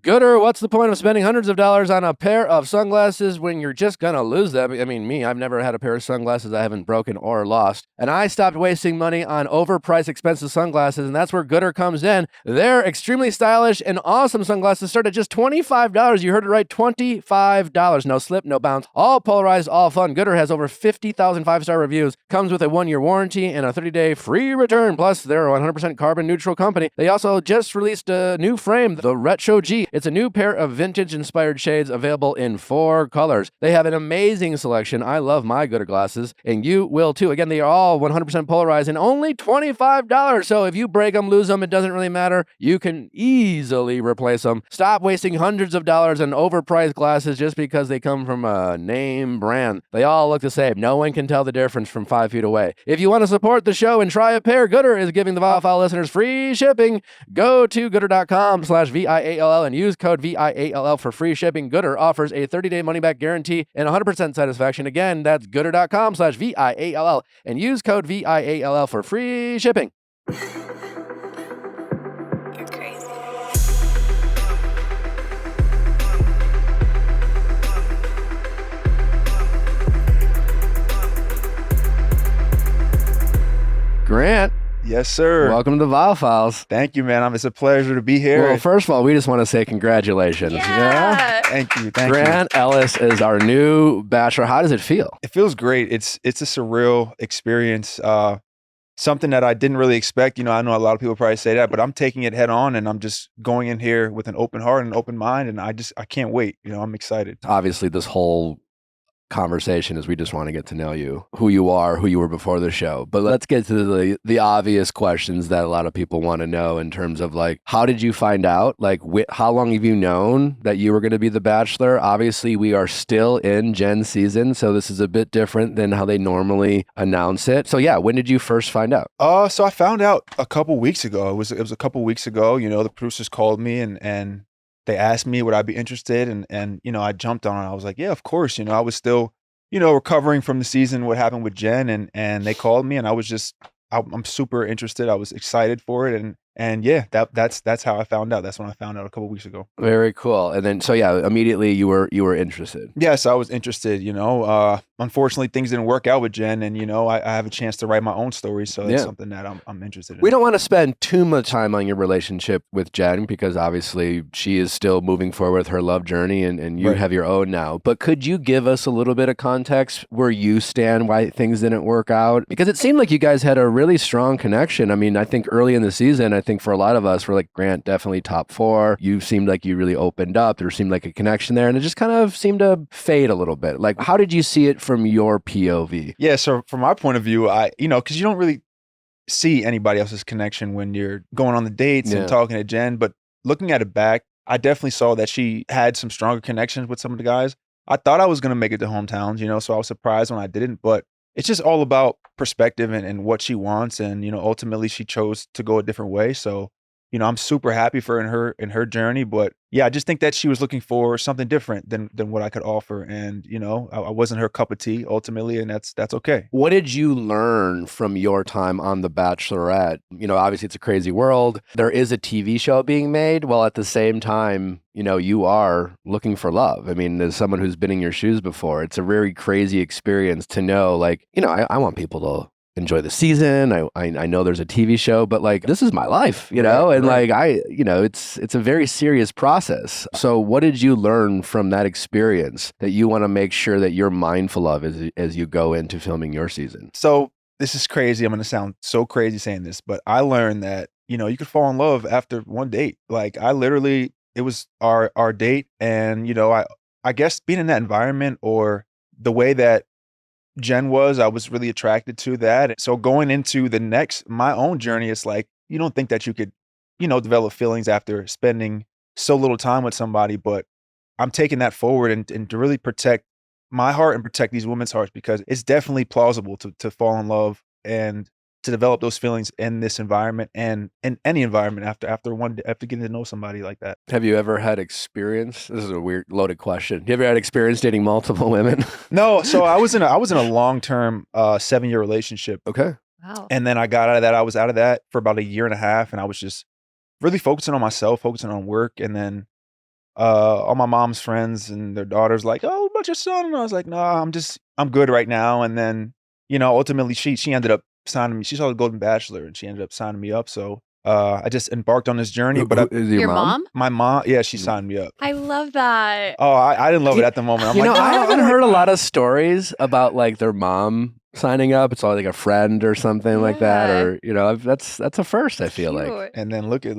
Gooder, what's the point of spending hundreds of dollars on a pair of sunglasses when you're just gonna lose them? I mean, I've never had a pair of sunglasses I haven't broken or lost. And I stopped wasting money on overpriced, expensive sunglasses, and that's where Gooder comes in. They're extremely stylish and awesome sunglasses start at just $25. You heard it right, $25. No slip, no bounce. All polarized, all fun. Gooder has over 50,000 five-star reviews, comes with a 1-year warranty and a 30-day free return. Plus, they're a 100% carbon neutral company. They also just released a new frame, the Retro G. It's a new pair of vintage-inspired shades available in 4 colors. They have an amazing selection. I love my Gooder glasses, and you will too. Again, they are all 100% polarized and only $25. So if you break them, lose them, it doesn't really matter. You can easily replace them. Stop wasting hundreds of dollars on overpriced glasses just because they come from a name brand. They all look the same. No one can tell the difference from 5 feet away. If you want to support the show and try a pair, Gooder is giving the Viall File listeners free shipping. Go to gooder.com/VIALL and use code VIALL for free shipping. Gooder offers a 30-day money-back guarantee and 100% satisfaction. Again, that's gooder.com/VIALL and use code VIALL for free shipping. You're crazy. Grant, Yes, sir. welcome to the Viall Files. Thank you, man. It's a pleasure to be here. Well, first of all, we just want to say congratulations. Yeah. Thank you. Thank you. Grant Ellis is our new Bachelor. How does it feel? It feels great. It's a surreal experience. Something that I didn't really expect. You know, I know a lot of people probably say that, but I'm taking it head on and I'm just going in here with an open heart and an open mind. And I can't wait. You know, I'm excited. Obviously, this whole conversation is we just want to get to know you, who you are, who you were before the show. But let's get to the obvious questions that a lot of people want to know in terms of like, how did you find out? Like, how long have you known that you were going to be the Bachelor? Obviously, we are still in Jen's season, so this is a bit different than how they normally announce it. So yeah, when did you first find out? So I found out a couple weeks ago. It was a couple weeks ago. You know, the producers called me and they asked me would I be interested, and you know, I jumped on it. I was like, yeah, of course. You know, I was still, you know, recovering from the season, what happened with Jenn, and they called me, and I'm super interested. I was excited for it, and yeah, that's how I found out. That's when I found out a couple weeks ago. Very cool. And then, so yeah, immediately you were interested. Yes, I was interested. You know, unfortunately, things didn't work out with Jenn, and you know, I have a chance to write my own story, so that's something that I'm interested in. We don't want to spend too much time on your relationship with Jenn because obviously she is still moving forward with her love journey and you Right. have your own now. But could you give us a little bit of context where you stand, why things didn't work out? Because it seemed like you guys had a really strong connection. I mean, I think early in the season, I think for a lot of us, we're like, Grant, definitely top 4. You seemed like you really opened up. There seemed like a connection there and it just kind of seemed to fade a little bit. Like, how did you see it from your POV? Yeah, so from my point of view, you know, because you don't really see anybody else's connection when you're going on the dates Yeah. and talking to Jenn, but looking at it back, I definitely saw that she had some stronger connections with some of the guys. I thought I was going to make it to hometowns, you know, so I was surprised when I didn't, but it's just all about perspective and what she wants. And, you know, ultimately she chose to go a different way. So, you know, I'm super happy for in her journey, but yeah, I just think that she was looking for something different than what I could offer. And, you know, I wasn't her cup of tea ultimately, and that's okay. What did you learn from your time on The Bachelorette? You know, obviously it's a crazy world. There is a TV show being made, while at the same time, you know, you are looking for love. I mean, as someone who's been in your shoes before, it's a very crazy experience to know, like, you know, I want people to enjoy the season. I know there's a TV show, but like, this is my life, you know, Right, and right. like, you know, it's a very serious process. So what did you learn from that experience that you want to make sure that you're mindful of as you go into filming your season? So this is crazy. I'm going to sound so crazy saying this, but I learned that, you know, you could fall in love after one date. Like it was our date. And, you know, I guess being in that environment or the way that Jenn was, I was really attracted to that. So going into my own journey, it's like, you don't think that you could, you know, develop feelings after spending so little time with somebody, but I'm taking that forward and to really protect my heart and protect these women's hearts, because it's definitely plausible to fall in love and to develop those feelings in this environment and in any environment after getting to know somebody like that. Have you ever had experience? This is a weird loaded question. Have you ever had experience dating multiple women? No, so I was in a long-term 7-year relationship. Okay. Wow. And then I got out of that. I was out of that for about a year and a half, and I was just really focusing on myself, focusing on work. And then all my mom's friends and their daughters like, "Oh, what about your son?" And I was like, "No, I'm good right now." And then, ultimately she ended up signing me. She saw the Golden Bachelor and she ended up signing me up. So I just embarked on this journey. Who, But who is your Your mom? mom? my mom, yeah, she Mm. signed me up. I love that. Oh, I didn't love it at the moment. I'm like, I "No, haven't I'm like, heard a lot of stories about like their mom signing up. It's always like a friend or something like that, Yeah. or that's a first. I feel like. Cute. And then look at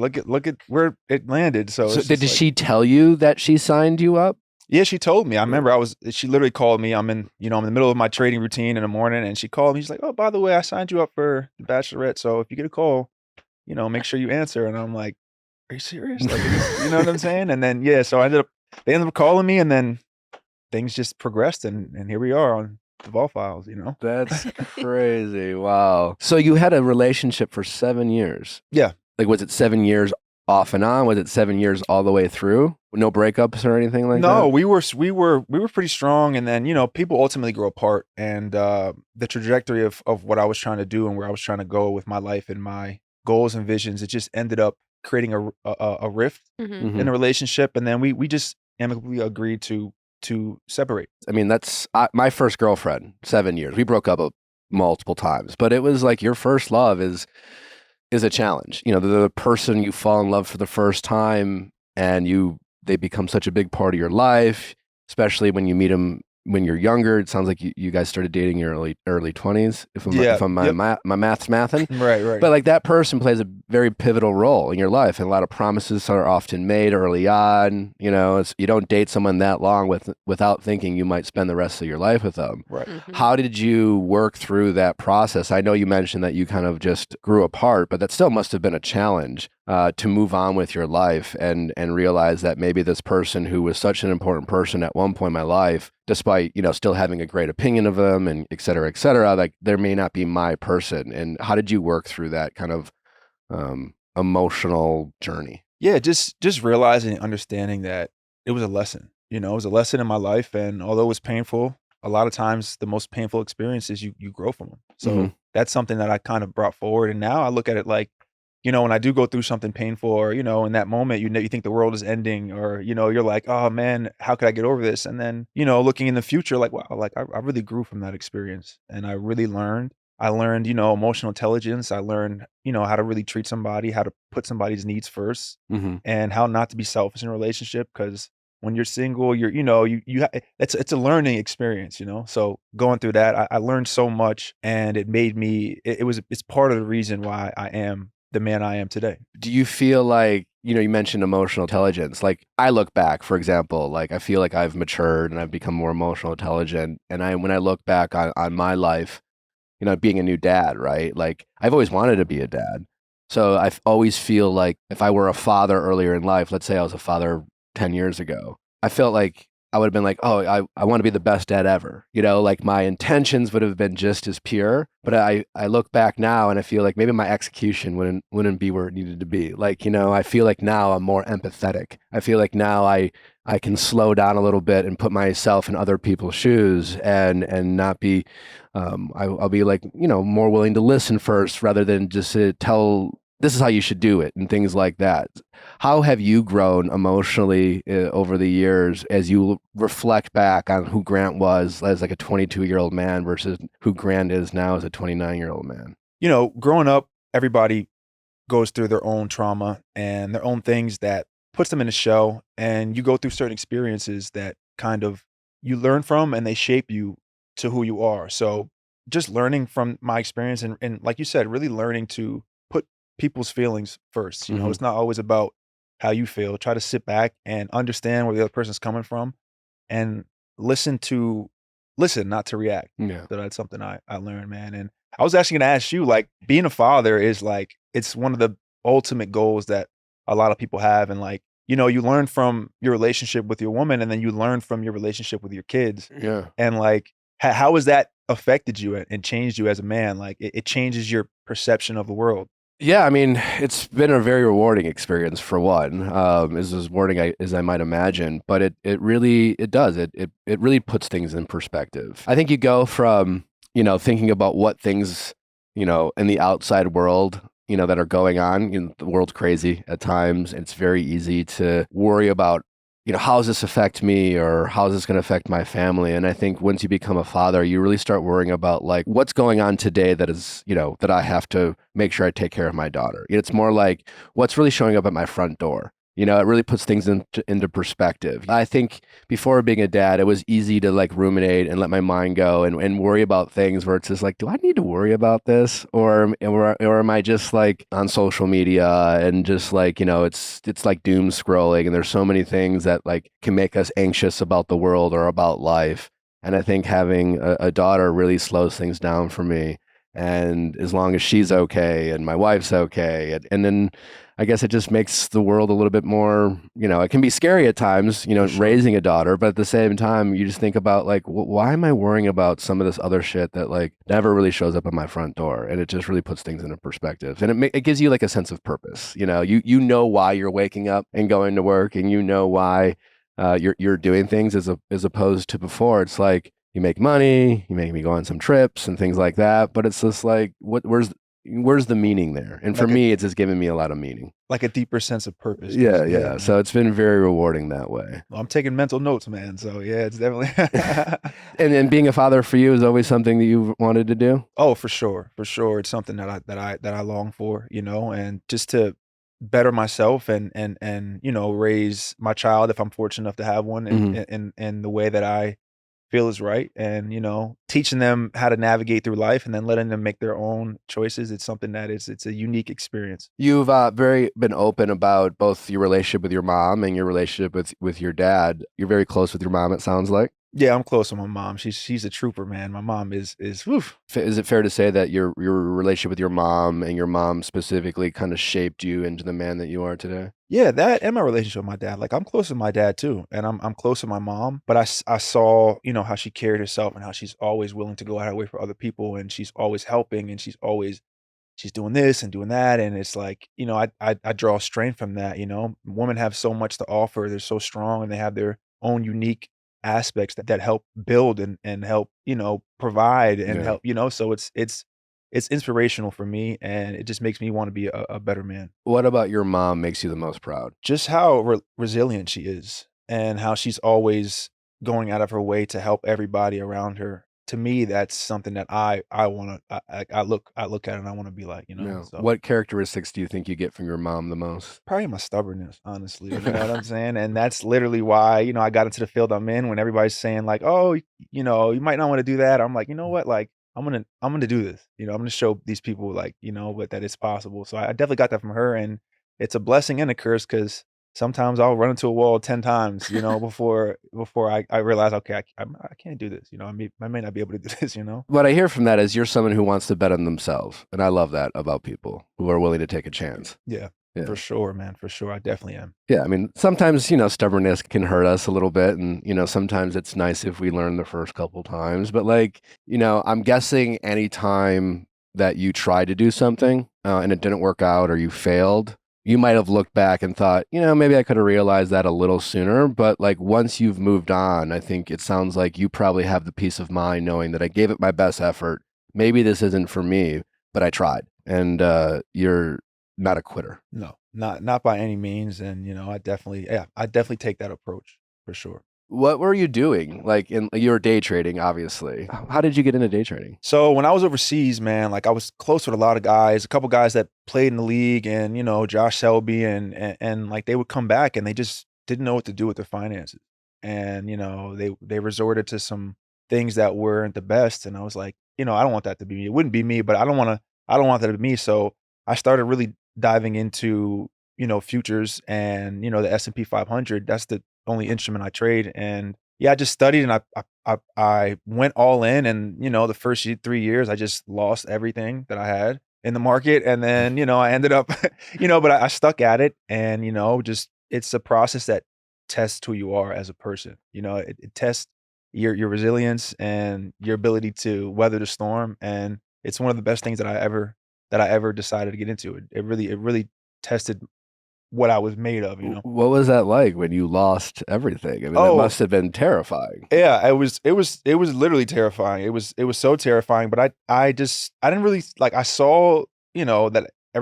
where it landed. So, So it's did just like, she tell you that she signed you up? yeah, she told me. I remember she literally called me. I'm in the middle of my trading routine in the morning, and she called me. She's like, "Oh, by the way, I signed you up for the Bachelorette. So if you get a call, make sure you answer." And I'm like, "Are you serious? Like, you know what I'm saying?" And then so they ended up calling me, and then things just progressed, and here we are on the Viall Files. That's crazy. Wow. So you had a relationship for 7 years. Yeah. Like, was it 7 years off and on? Was it 7 years all the way through? No breakups or anything like that? No, we were pretty strong, and then people ultimately grow apart, and the trajectory of what I was trying to do and where I was trying to go with my life and my goals and visions, it just ended up creating a rift Mhm. in the relationship, and then we just amicably agreed to separate. I mean, that's my first girlfriend, 7 years. We broke up multiple times, but it was like your first love is a challenge. The person you fall in love for the first time, and they become such a big part of your life, especially when you meet them when you're younger. It sounds like you guys started dating in your early 20s, if my math's mathing. Right. But like that person plays a very pivotal role in your life, and a lot of promises are often made early on. You don't date someone that long without thinking you might spend the rest of your life with them. Right. Mhm. How did you work through that process? I know you mentioned that you kind of just grew apart, but that still must have been a challenge to move on with your life and realize that maybe this person who was such an important person at one point in my life, despite still having a great opinion of them and et cetera, like there may not be my person. And how did you work through that kind of emotional journey? Yeah, just realizing and understanding that it was a lesson. It was a lesson in my life, and although it was painful, a lot of times the most painful experiences you grow from them. So Mhm. that's something that I kind of brought forward, and now I look at it like, when I do go through something painful, or in that moment, you think the world is ending, or you're like, "Oh man, how could I get over this?" And then looking in the future, like, wow, like I really grew from that experience, and I really learned. I learned, emotional intelligence. I learned, how to really treat somebody, how to put somebody's needs first, Mhm. and how not to be selfish in a relationship. Because when you're single, it's a learning experience, So going through that, I learned so much, and it made me. It's part of the reason why I am the man I am today. Do you feel like, you mentioned emotional intelligence. Like I look back, for example, like I feel like I've matured and I've become more emotional intelligent. And when I look back on my life, being a new dad, right? Like I've always wanted to be a dad. So I always feel like if I were a father earlier in life, let's say I was a father 10 years ago, I felt like I would have been like, oh, I want to be the best dad ever. Like my intentions would have been just as pure. But I look back now and I feel like maybe my execution wouldn't be where it needed to be. Like, I feel like now I'm more empathetic. I feel like now I can slow down a little bit and put myself in other people's shoes and not be, I'll be like, more willing to listen first rather than just to tell this is how you should do it and things like that. How have you grown emotionally over the years as you reflect back on who Grant was as like a 22-year-old man versus who Grant is now as a 29-year-old man? Growing up, everybody goes through their own trauma and their own things that puts them in a shell, and you go through certain experiences that kind of you learn from, and they shape you to who you are. So just learning from my experience, and like you said, really learning to put people's feelings first. Mhm. It's not always about how you feel. Try to sit back and understand where the other person's coming from, and listen, not to react. Yeah. So that's something I learned, man. And I was actually gonna ask you, like, being a father is like, it's one of the ultimate goals that a lot of people have. And like, you learn from your relationship with your woman, and then you learn from your relationship with your kids. Yeah. And like, how has that affected you and changed you as a man? Like, it changes your perception of the world. Yeah, I mean, it's been a very rewarding experience for one, as rewarding as I might imagine, but it really, it does. It really puts things in perspective. I think you go from, thinking about what things, in the outside world, that are going on. The world's crazy at times. It's very easy to worry about how does this affect me or how is this going to affect my family? And I think once you become a father, you really start worrying about like what's going on today that is, that I have to make sure I take care of my daughter. It's more like what's really showing up at my front door. It really puts things into perspective. I think before being a dad, it was easy to like ruminate and let my mind go and worry about things where it's just like, do I need to worry about this? Or am I just like on social media and just like, it's like doom scrolling and there's so many things that like can make us anxious about the world or about life. And I think having a daughter really slows things down for me. And as long as she's okay and my wife's okay, and then I guess it just makes the world a little bit more, it can be scary at times, For sure. raising a daughter, but at the same time, you just think about like, why am I worrying about some of this other shit that like never really shows up at my front door? And it just really puts things into perspective. And it gives you like a sense of purpose. You know why you're waking up and going to work, and you know why you're doing things as opposed to before. It's like, you make money, you make me go on some trips and things like that. But it's just like, where's the meaning there? And for me, it's just giving me a lot of meaning. Like a deeper sense of purpose. Yeah. So it's been very rewarding that way. Well, I'm taking mental notes, man. So yeah, it's definitely. And then being a father for you is always something that you've wanted to do? Oh, for sure. It's something that I long for, and just to better myself and raise my child if I'm fortunate enough to have one in the way that I feel is right, and teaching them how to navigate through life and then letting them make their own choices. It's something that it's a unique experience. You've very been open about both your relationship with your mom and your relationship with your dad. You're very close with your mom, it sounds like. Yeah, I'm close with my mom. She's a trooper, man. My mom is whew. Is it fair to say that your relationship with your mom and your mom specifically kind of shaped you into the man that you are today? Yeah, that and my relationship with my dad. Like, I'm close with my dad too, and I'm close with my mom. But I saw, how she carried herself and how she's always willing to go out of her way for other people, and she's always helping, and she's doing this and doing that, and it's like, I draw strength from that. Women have so much to offer. They're so strong, and they have their own unique aspects that help build and help, provide and Yeah. help. So it's inspirational for me, and it just makes me want to be a better man. What about your mom makes you the most proud? Just how resilient she is, and how she's always going out of her way to help everybody around her. To me, that's something that I want to. I look at it and I want to be like. Yeah. So What characteristics do you think you get from your mom the most? probably my stubbornness, honestly. You know what I'm saying? And that's literally why I got into the field I'm in. When everybody's saying like, "Oh, you might not want to do that," I'm like, you know what? Like, I'm gonna do this. I'm gonna show these people like, but that it's possible. So I definitely got that from her, and it's a blessing and a curse because sometimes I'll run into a wall 10 times, before I realize, okay, I can't do this. I may not be able to do this. What I hear from that is you're someone who wants to bet on themselves. And I love that about people who are willing to take a chance. Yeah, Yeah. for sure, man. For sure, I definitely am. Yeah, I mean, sometimes, stubbornness can hurt us a little bit. And, sometimes it's nice if we learn the first couple times. But, like, I'm guessing anytime that you tried to do something and it didn't work out or you failed, you might have looked back and thought, maybe I could have realized that a little sooner. But, like, once you've moved on, I think it sounds like you probably have the peace of mind knowing that I gave it my best effort. Maybe this isn't for me, but I tried. And you're not a quitter. No, not by any means. And I definitely take that approach for sure. What were you doing? Like you were day trading, obviously. How did you get into day trading? So when I was overseas, man, like I was close with a lot of guys, a couple guys that played in the league, and Josh Selby, and like they would come back and they just didn't know what to do with their finances, and they resorted to some things that weren't the best, and I was like, I don't want that to be me. It wouldn't be me, but I don't want that to be me. So I started really diving into futures and the S&P 500. That's the only instrument I trade. And yeah, I just studied, and I went all in, and the first 3 years I just lost everything that I had in the market, and then I ended up but I stuck at it, and just it's a process that tests who you are as a person. It tests your resilience and your ability to weather the storm, and it's one of the best things that I ever decided to get into. It really tested what I was made of. What was that like when you lost everything? I mean, that Oh. must have been terrifying. Yeah, it was literally terrifying. It was so terrifying, but I didn't really like, I saw, that I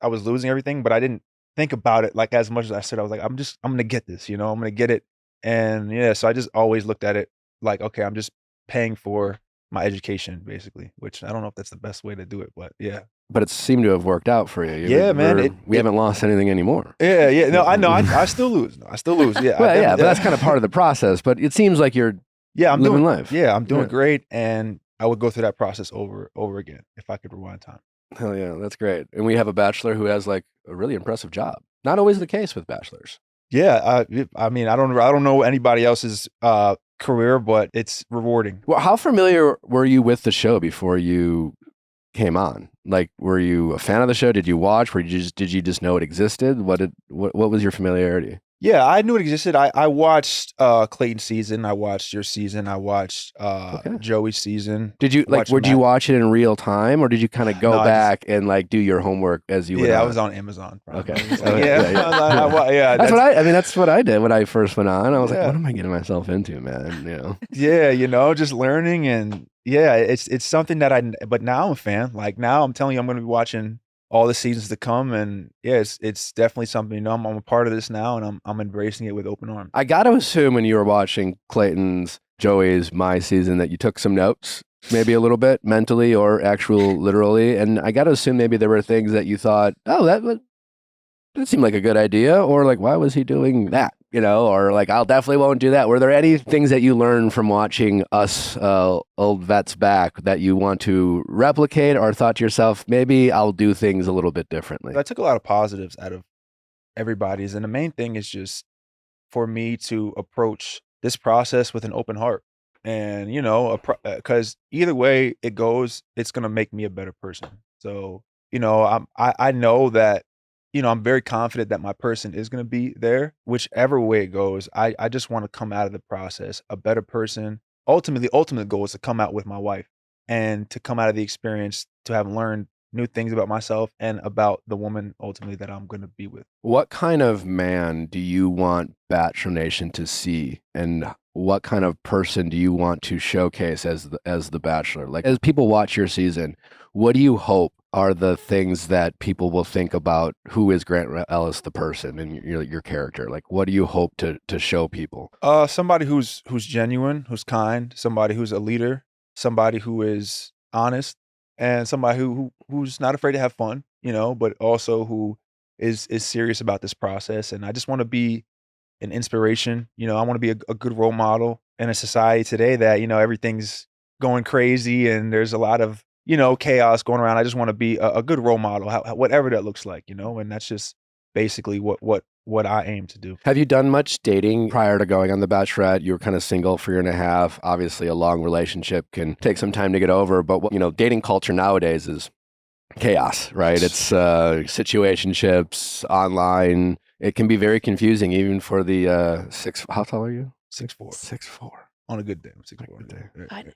was losing everything, but I didn't think about it like as much as I said. I was like, I'm gonna get this, I'm gonna get it. And yeah, so I just always looked at it like, okay, I'm just paying for my education basically, which I don't know if that's the best way to do it, but yeah. But it seemed to have worked out for you. Yeah, man. We haven't lost anything anymore. Yeah. No, I know. I still lose. I still lose. Yeah. Well, yeah, but that's kind of part of the process. But it seems like you're I'm living doing life. Yeah, I'm doing great, and I would go through that process over again if I could rewind time. Hell yeah, that's great. And we have a bachelor who has like a really impressive job. Not always the case with bachelors. Yeah, I mean, I don't know anybody else's career, but it's rewarding. Well, how familiar were you with the show before you came on? Like, were you a fan of the show? Did you watch? Did you just know it existed? What was your familiarity? Yeah, I knew it existed. I watched Clayton's season. I watched your season. I watched Joey's season. Did you would you watch it in real time, or did you kind of go back and like do your homework as you went on? I was on Amazon. Okay. Yeah. That's what I did when I first went on. I was like, what am I getting myself into, man? You know? Yeah, just learning, and yeah, it's something that but now I'm a fan. Like now I'm telling you, I'm going to be watching all the seasons to come, and yeah, it's definitely something. I'm a part of this now, and I'm embracing it with open arms. I got to assume when you were watching Clayton's, Joey's, my season that you took some notes, maybe a little bit mentally or literally, and I got to assume maybe there were things that you thought, oh, that seemed like a good idea, or like, why was he doing that? You know, or like, I'll definitely won't do that. Were there any things that you learned from watching us old vets back that you want to replicate, or thought to yourself, maybe I'll do things a little bit differently? I took a lot of positives out of everybody's, and the main thing is just for me to approach this process with an open heart. And, because either way it goes, it's going to make me a better person. So, I know that, I'm very confident that my person is going to be there, whichever way it goes. I just want to come out of the process a better person. Ultimately, the ultimate goal is to come out with my wife and to come out of the experience to have learned new things about myself and about the woman ultimately that I'm going to be with. What kind of man do you want Bachelor Nation to see, and what kind of person do you want to showcase as the Bachelor? Like, as people watch your season, what do you hope are the things that people will think about who is Grant Ellis, the person, and your character? Like, what do you hope to show people? Somebody who's genuine, who's kind, somebody who's a leader, somebody who is honest, and somebody who's not afraid to have fun, but also who is serious about this process. And I just want to be an inspiration. I want to be a good role model in a society today that, everything's going crazy and there's a lot of, chaos going around. I just want to be a good role model, whatever that looks like, and that's just basically what I aim to do. Have you done much dating prior to going on The Bachelorette? You were kind of single for a year and a half. Obviously, a long relationship can take some time to get over, but dating culture nowadays is chaos, right? It's situationships, online. It can be very confusing, even for the how tall are you? 6'4". 6'4". On a good day. 6'4".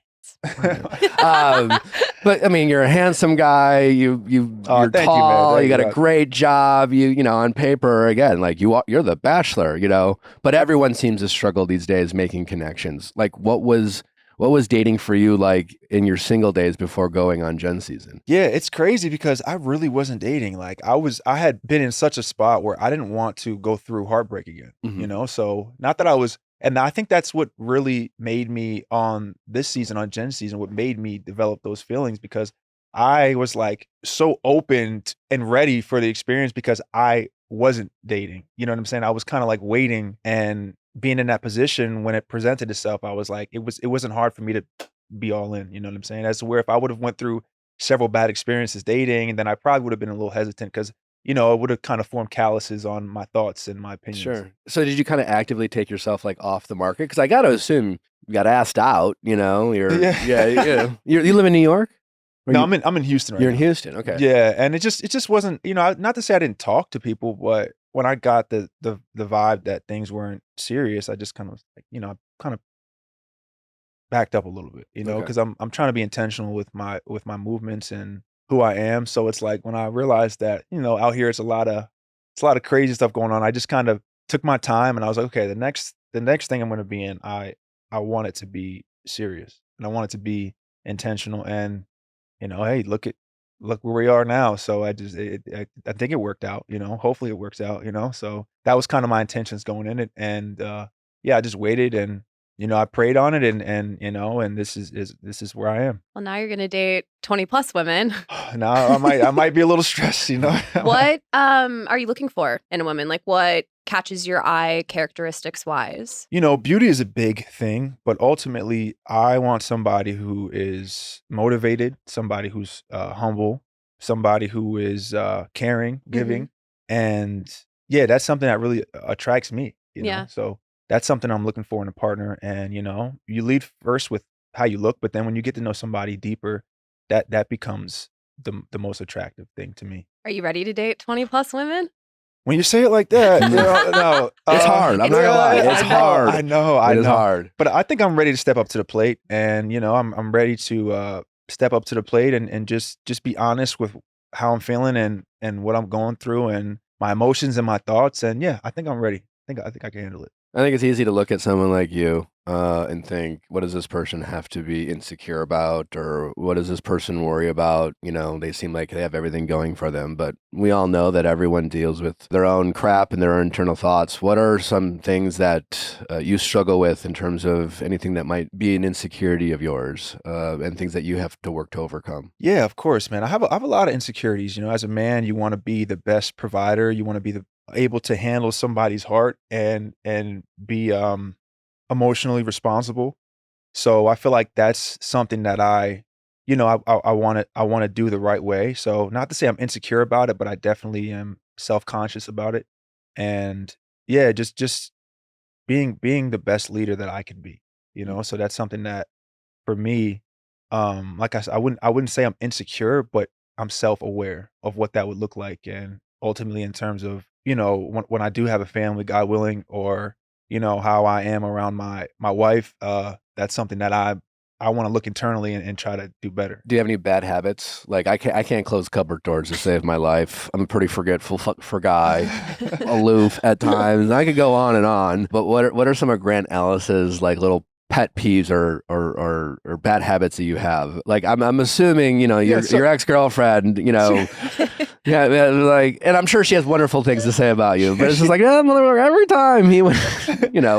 But I mean, you're a handsome guy. You're tall. You got a great job. On paper, again, like you're the Bachelor. But everyone seems to struggle these days making connections. Like, what was dating for you like in your single days before going on Jen's season? Yeah, it's crazy because I really wasn't dating. Like I had been in such a spot where I didn't want to go through heartbreak again. Mm-hmm. So not that I was. And I think that's what really made me on this season, on Jen's season, what made me develop those feelings, because I was like so open and ready for the experience because I wasn't dating. You know what I'm saying? I was kind of like waiting, and being in that position when it presented itself, I was like, it wasn't hard for me to be all in. You know what I'm saying? As to where if I would have went through several bad experiences dating, and then I probably would have been a little hesitant because it would have kind of formed calluses on my thoughts and my opinions. Sure. So did you kind of actively take yourself like off the market? Because I got to assume you got asked out. You live in New York? No, I'm in Houston right now. You're in Houston, okay. Yeah, and it just wasn't. Not to say I didn't talk to people, but when I got the vibe that things weren't serious, I just kind of kind of backed up a little bit. Because I'm trying to be intentional with my movements and who I am. So it's like when I realized that, out here it's a lot of crazy stuff going on. I just kind of took my time and I was like, okay, the next thing I'm going to be in, I want it to be serious and I want it to be intentional. And, hey, look where we are now. So I think it worked out, hopefully it works out, so that was kind of my intentions going in it. And, I just waited and, I prayed on it and this is where I am. Well, now you're going to date 20 plus women. Now I might be a little stressed, What are you looking for in a woman? Like what catches your eye characteristics wise? Beauty is a big thing, but ultimately I want somebody who is motivated, somebody who's humble, somebody who is caring, giving. And yeah, that's something that really attracts me, Yeah. So that's something I'm looking for in a partner. And, you lead first with how you look, but then when you get to know somebody deeper, that becomes the most attractive thing to me. Are you ready to date 20 plus women? When you say it like that, no. It's hard. I'm not gonna lie. It's hard. I know. It is hard. But I think I'm ready to step up to the plate, and I'm ready to step up to the plate and just be honest with how I'm feeling and what I'm going through and my emotions and my thoughts. And yeah, I think I'm ready. I think I can handle it. I think it's easy to look at someone like you and think, what does this person have to be insecure about? Or what does this person worry about? They seem like they have everything going for them. But we all know that everyone deals with their own crap and their own internal thoughts. What are some things that you struggle with in terms of anything that might be an insecurity of yours and things that you have to work to overcome? Yeah, of course, man. I have a lot of insecurities. As a man, you want to be the best provider. You want to be able to handle somebody's heart and be emotionally responsible. So I feel like that's something that I want to do the right way. So not to say I'm insecure about it, but I definitely am self-conscious about it. And yeah, just being the best leader that I can be, So that's something that for me, like I said, I wouldn't say I'm insecure, but I'm self-aware of what that would look like. And ultimately in terms of, when I do have a family, God willing, or, how I am around my wife, that's something that I want to look internally and try to do better. Do you have any bad habits? Like I can't close cupboard doors to save my life. I'm a pretty forgetful guy, aloof at times. I could go on, but what are some of Grant Ellis's like little pet peeves or bad habits that you have? Like I'm assuming, your ex-girlfriend, yeah, like, and I'm sure she has wonderful things to say about you, but it's just like, motherfucker, every time he went,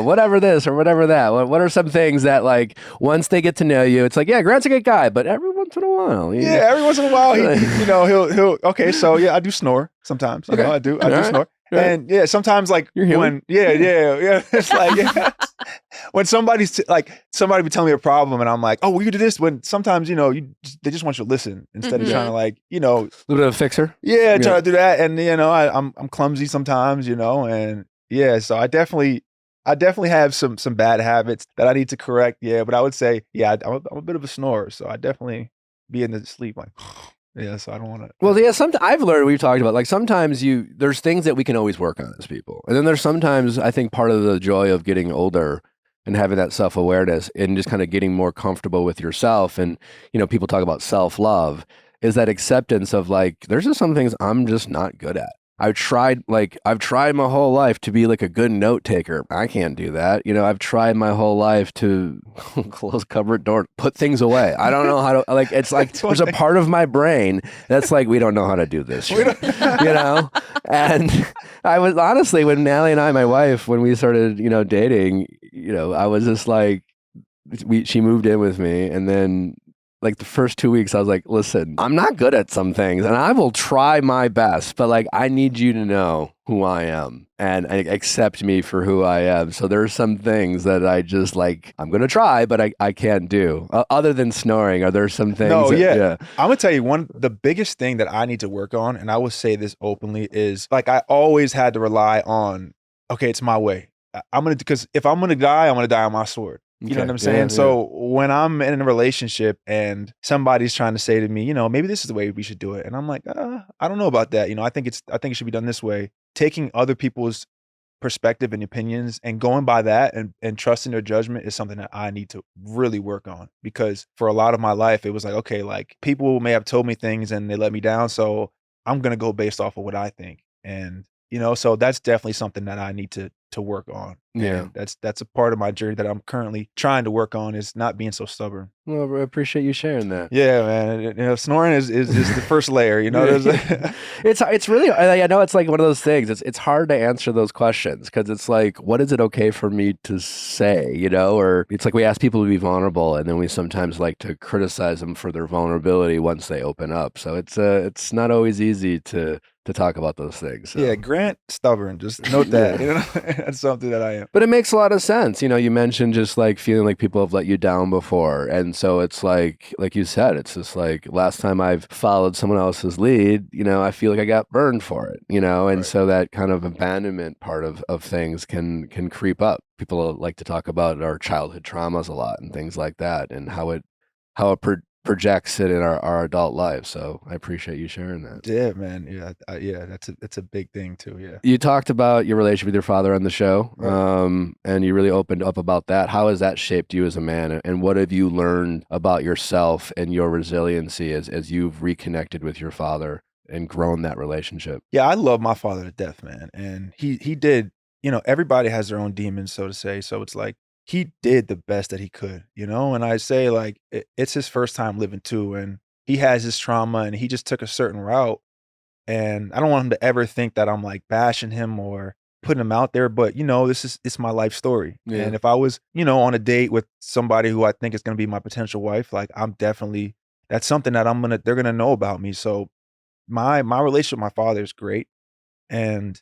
whatever this or whatever that. What are some things that like once they get to know you, it's like, yeah, Grant's a good guy, but every once in a while, every once in a while, he'll okay, so yeah, I do snore sometimes. Okay. I do Right. snore. Right. And yeah, sometimes like You're human. when it's like when somebody be telling me a problem and I'm like, oh, well, you do this. When sometimes they just want you to listen instead of trying to like a little bit of a fixer. try to do that. And I'm clumsy sometimes, and yeah, so I definitely have some bad habits that I need to correct. Yeah, but I would say I'm a bit of a snorer, so I definitely be in the sleep like. Yeah, so I don't want to. Well, yeah, I've learned, we've talked about, like sometimes there's things that we can always work on as people. And then there's sometimes, I think part of the joy of getting older and having that self-awareness and just kind of getting more comfortable with yourself. And, people talk about self-love is that acceptance of like, there's just some things I'm just not good at. I've tried my whole life to be like a good note taker. I can't do that. I've tried my whole life to close cupboard door, put things away. I don't know how to, like, it's like, there's a part of my brain that's like, we don't know how to do this, And I was honestly, when Nally and I, my wife, when we started, dating, I was just like, she moved in with me and then like the first 2 weeks, I was like, listen, I'm not good at some things and I will try my best, but like, I need you to know who I am and accept me for who I am. So there's some things that I just like, I'm going to try, but I can't do. Other than snoring, are there some things? No, yeah. I'm going to tell you the biggest thing that I need to work on, and I will say this openly, is like, I always had to rely on, okay, it's my way. Because if I'm going to die, I'm going to die on my sword. You know what I'm saying? Yeah. So when I'm in a relationship and somebody's trying to say to me, maybe this is the way we should do it. And I'm like, I don't know about that. I think it should be done this way. Taking other people's perspective and opinions and going by that and trusting their judgment is something that I need to really work on, because for a lot of my life, it was like, okay, like people may have told me things and they let me down. So I'm going to go based off of what I think. And So that's definitely something that I need to work on. Yeah. And that's a part of my journey that I'm currently trying to work on, is not being so stubborn. Well, I appreciate you sharing that. Yeah, man. Snoring is just the first layer. There's It's really, I know it's like one of those things. It's hard to answer those questions because it's like, what is it okay for me to say, or it's like we ask people to be vulnerable and then we sometimes like to criticize them for their vulnerability once they open up. So it's not always easy to talk about those things. So. Yeah, Grant, stubborn. Just note that. That's something that I am. But it makes a lot of sense. You mentioned just like feeling like people have let you down before. And so it's like you said, it's just like last time I've followed someone else's lead, I feel like I got burned for it, and Right. so that kind of abandonment part of things can creep up. People like to talk about our childhood traumas a lot and things like that and how it projects it in our adult life. So I appreciate you sharing that. Yeah, man. Yeah, that's a big thing too. Yeah. You talked about your relationship with your father on the show, Right. and you really opened up about that. How has that shaped you as a man, and what have you learned about yourself and your resiliency as you've reconnected with your father and grown that relationship? Yeah, I love my father to death, man. And he did, everybody has their own demons, so to say. So it's like he did the best that he could, and I say like it's his first time living too, and he has his trauma and he just took a certain route. And I don't want him to ever think that I'm like bashing him or putting him out there, but it's my life story. Yeah. And if I was, on a date with somebody who I think is gonna be my potential wife, like that's something that they're gonna know about me. So my relationship with my father is great, and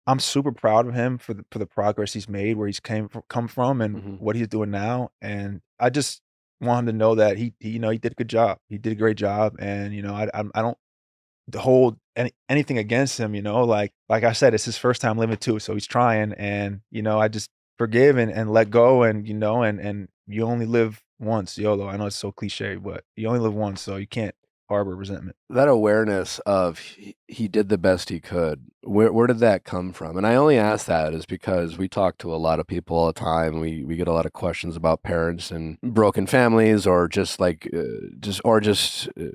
I'm super proud of him for the progress he's made, where he's come from, and Mhm. what he's doing now. And I just want him to know that he did a good job. He did a great job, and I don't hold anything against him. Like I said, it's his first time living too, so he's trying, and I just forgive and let go, and and you only live once, YOLO. I know it's so cliche, but you only live once, so you can't harbor resentment. That awareness of he did the best he could, where did that come from? And I only ask that is because we talk to a lot of people all the time. We get a lot of questions about parents and broken families, or just like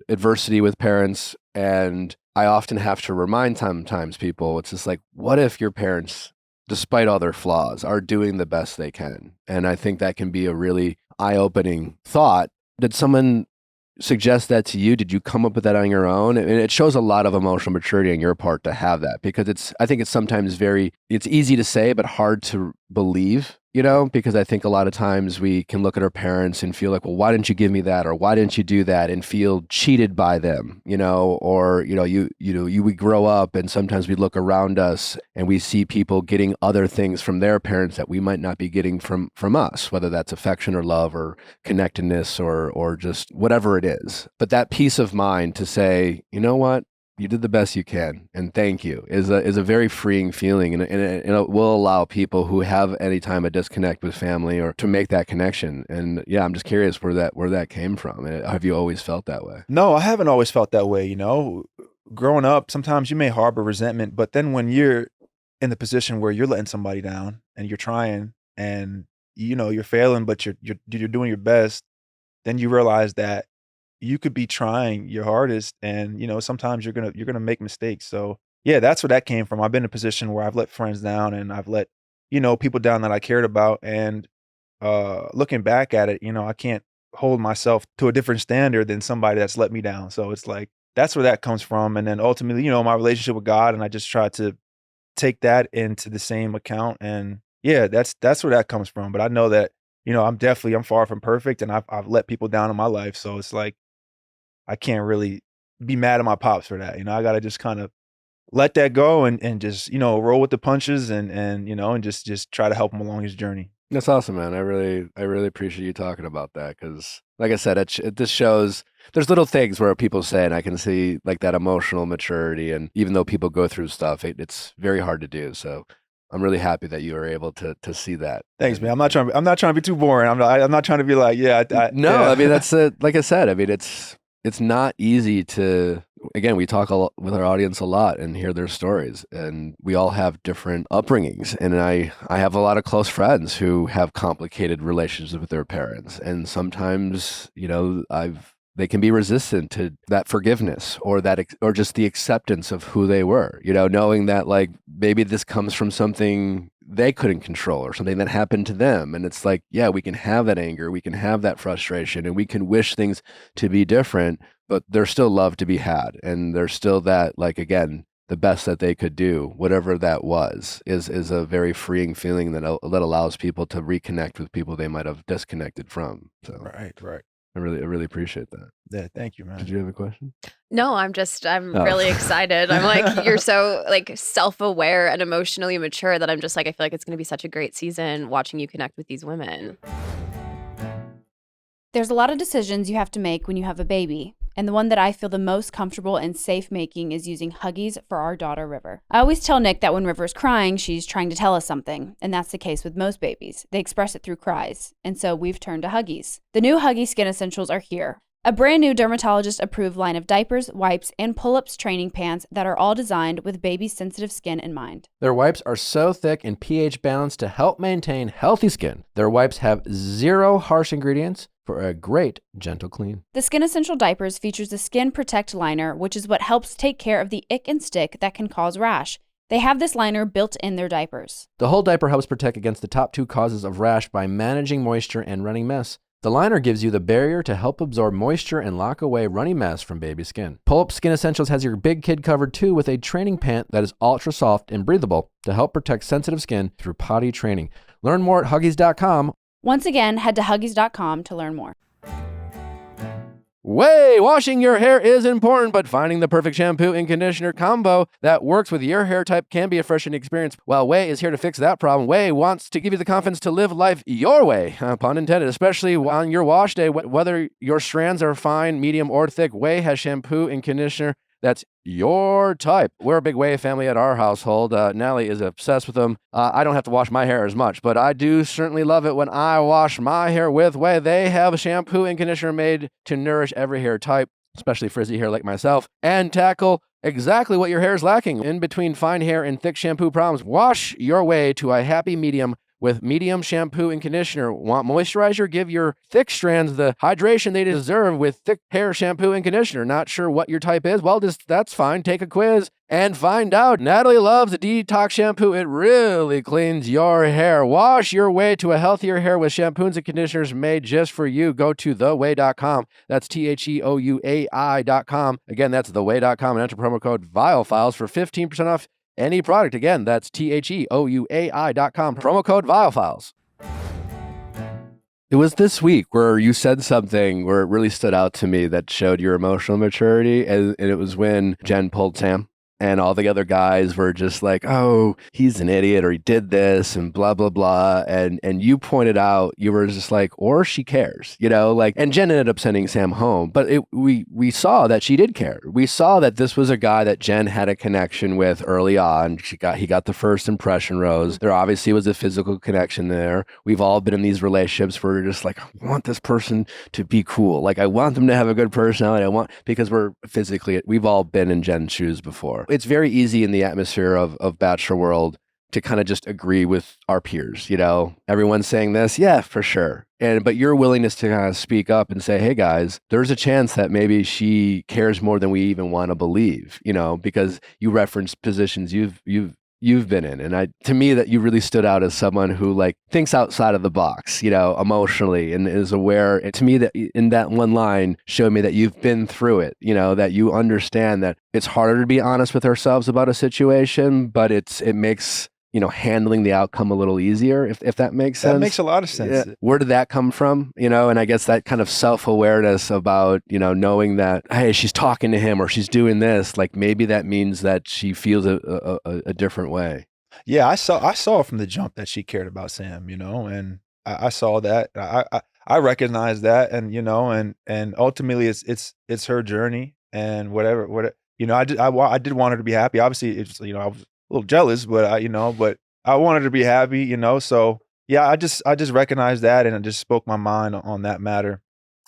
adversity with parents. And I often have to remind sometimes people, it's just like, what if your parents, despite all their flaws, are doing the best they can? And I think that can be a really eye-opening thought. Did someone suggest that to you? Did you come up with that on your own? And it shows a lot of emotional maturity on your part to have that, because I think it's sometimes it's easy to say, but hard to believe, because I think a lot of times we can look at our parents and feel like, well, why didn't you give me that? Or why didn't you do that? And feel cheated by them, or, we grow up and sometimes we look around us and we see people getting other things from their parents that we might not be getting from us, whether that's affection or love or connectedness or just whatever it is. But that peace of mind to say, you know what? You did the best you can, and thank you is a very freeing feeling, and it will allow people who have any time a disconnect with family or to make that connection. And yeah, I'm just curious where that came from. And have you always felt that way? No, I haven't always felt that way. Growing up, sometimes you may harbor resentment, but then when you're in the position where you're letting somebody down and you're trying, and you're failing, but you're doing your best, then you realize that you could be trying your hardest, and sometimes you're gonna make mistakes. So yeah, that's where that came from. I've been in a position where I've let friends down, and I've let people down that I cared about, and looking back at it, I can't hold myself to a different standard than somebody that's let me down. So it's like that's where that comes from. And then ultimately, my relationship with God, and I just try to take that into the same account. And yeah, that's where that comes from. But I know that I'm far from perfect, and I've let people down in my life. So it's like I can't really be mad at my pops for that. I got to just kind of let that go, and just, roll with the punches, and just try to help him along his journey. That's awesome, man. I really appreciate you talking about that, because, like I said, this shows there's little things where people say, and I can see like that emotional maturity. And even though people go through stuff, it's very hard to do. So I'm really happy that you were able to see that. Thanks, man. I'm not trying to be too boring. I'm not trying to be like, No, yeah. I mean, that's like I said. I mean, it's not easy to. Again, we talk with our audience a lot and hear their stories, and we all have different upbringings. And I have a lot of close friends who have complicated relationships with their parents, and sometimes I've they can be resistant to that forgiveness or or just the acceptance of who they were, knowing that like maybe this comes from something they couldn't control or something that happened to them. And it's like, yeah, we can have that anger, we can have that frustration, and we can wish things to be different, but there's still love to be had. And there's still that, like, again, the best that they could do, whatever that was, is a very freeing feeling that allows people to reconnect with people they might have disconnected from. So Right. I really appreciate that. Yeah, thank you, man. Did you have a question? No, I'm really excited. I'm like, you're so like self-aware and emotionally mature that I'm just like, I feel like it's going to be such a great season watching you connect with these women. There's a lot of decisions you have to make when you have a baby, and the one that I feel the most comfortable and safe making is using Huggies for our daughter, River. I always tell Nick that when River's crying, she's trying to tell us something, and that's the case with most babies. They express it through cries, and so we've turned to Huggies. The new Huggies Skin Essentials are here. A brand new dermatologist-approved line of diapers, wipes, and pull-ups training pants that are all designed with baby's sensitive skin in mind. Their wipes are so thick and pH balanced to help maintain healthy skin. Their wipes have 0 harsh ingredients for a great, gentle clean. The Skin Essential Diapers features the Skin Protect Liner, which is what helps take care of the ick and stick that can cause rash. They have this liner built in their diapers. The whole diaper helps protect against the top 2 causes of rash by managing moisture and running mess. The liner gives you the barrier to help absorb moisture and lock away runny mess from baby skin. Pull-Up Skin Essentials has your big kid covered too with a training pant that is ultra soft and breathable to help protect sensitive skin through potty training. Learn more at Huggies.com. Once again, head to Huggies.com to learn more. Washing your hair is important, but finding the perfect shampoo and conditioner combo that works with your hair type can be a refreshing experience. Well, Way is here to fix that problem. Way wants to give you the confidence to live life your way, pun intended, especially on your wash day. Whether your strands are fine, medium, or thick, Way has shampoo and conditioner that's your type. We're a big Way family at our household. Nally is obsessed with them. I don't have to wash my hair as much, but I do certainly love it when I wash my hair with Way. They have a shampoo and conditioner made to nourish every hair type, especially frizzy hair like myself, and tackle exactly what your hair is lacking in between fine hair and thick shampoo problems. Wash your way to a happy medium with medium shampoo and conditioner. Want moisturizer? Give your thick strands the hydration they deserve with thick hair shampoo and conditioner. Not sure what your type is? Well, that's fine. Take a quiz and find out. Natalie loves the detox shampoo. It really cleans your hair. Wash your way to a healthier hair with shampoos and conditioners made just for you. Go to theway.com. That's THEOUAI.com. Again, that's theway.com and enter promo code Viall Files for 15% off any product. Again, that's THEOUAI.com. Promo code Viall Files. It was this week where you said something where it really stood out to me that showed your emotional maturity. And it was when Jenn pulled Sam. And all the other guys were just like, oh, he's an idiot, or he did this, and blah, blah, blah. And you pointed out, you were just like, or she cares, and Jenn ended up sending Sam home. But we saw that she did care. We saw that this was a guy that Jenn had a connection with early on. He got the first impression rose. There obviously was a physical connection there. We've all been in these relationships where we're just like, I want this person to be cool. Like, I want them to have a good personality. Because we've all been in Jenn's shoes before. It's very easy in the atmosphere of Bachelor world to kind of just agree with our peers, Everyone's saying this, yeah, for sure. But your willingness to kind of speak up and say, hey guys, there's a chance that maybe she cares more than we even want to believe, because you referenced positions you've been in. And to me, that you really stood out as someone who thinks outside of the box, emotionally, and is aware. And to me, that in that one line showed me that you've been through it, that you understand that it's harder to be honest with ourselves about a situation, but it makes, handling the outcome a little easier, if that makes sense. That makes a lot of sense. Yeah. Where did that come from? And I guess that kind of self-awareness about, knowing that, hey, she's talking to him or she's doing this, maybe that means that she feels a different way. Yeah, I saw from the jump that she cared about Sam, and I saw that. I recognize that, and and ultimately it's her journey, and whatever. I did want her to be happy. Obviously, it's I was a little jealous, but I wanted her to be happy, So yeah, I just recognized that, and I just spoke my mind on that matter.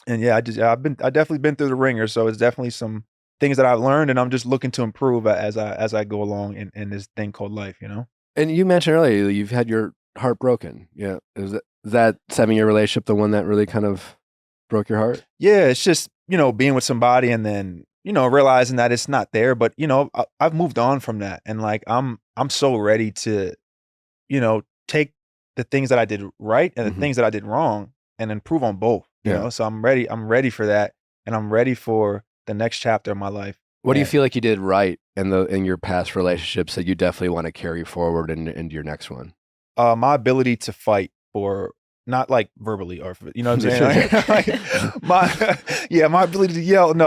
And yeah, I've definitely been through the ringer, so it's definitely some things that I've learned, and I'm just looking to improve as I go along in this thing called life, And you mentioned earlier you've had your heart broken. Yeah, is that 7-year relationship the one that really kind of broke your heart? Yeah, it's just being with somebody and then, realizing that it's not there. But, I've moved on from that. And like, I'm so ready to, take the things that I did right and the things that I did wrong and improve on both, you know? So I'm ready for that. And I'm ready for the next chapter of my life. What do you feel like you did right in your past relationships that you definitely want to carry forward into your next one? My ability to fight for, not like verbally or, you know what I'm saying? Like, my ability to yell. No,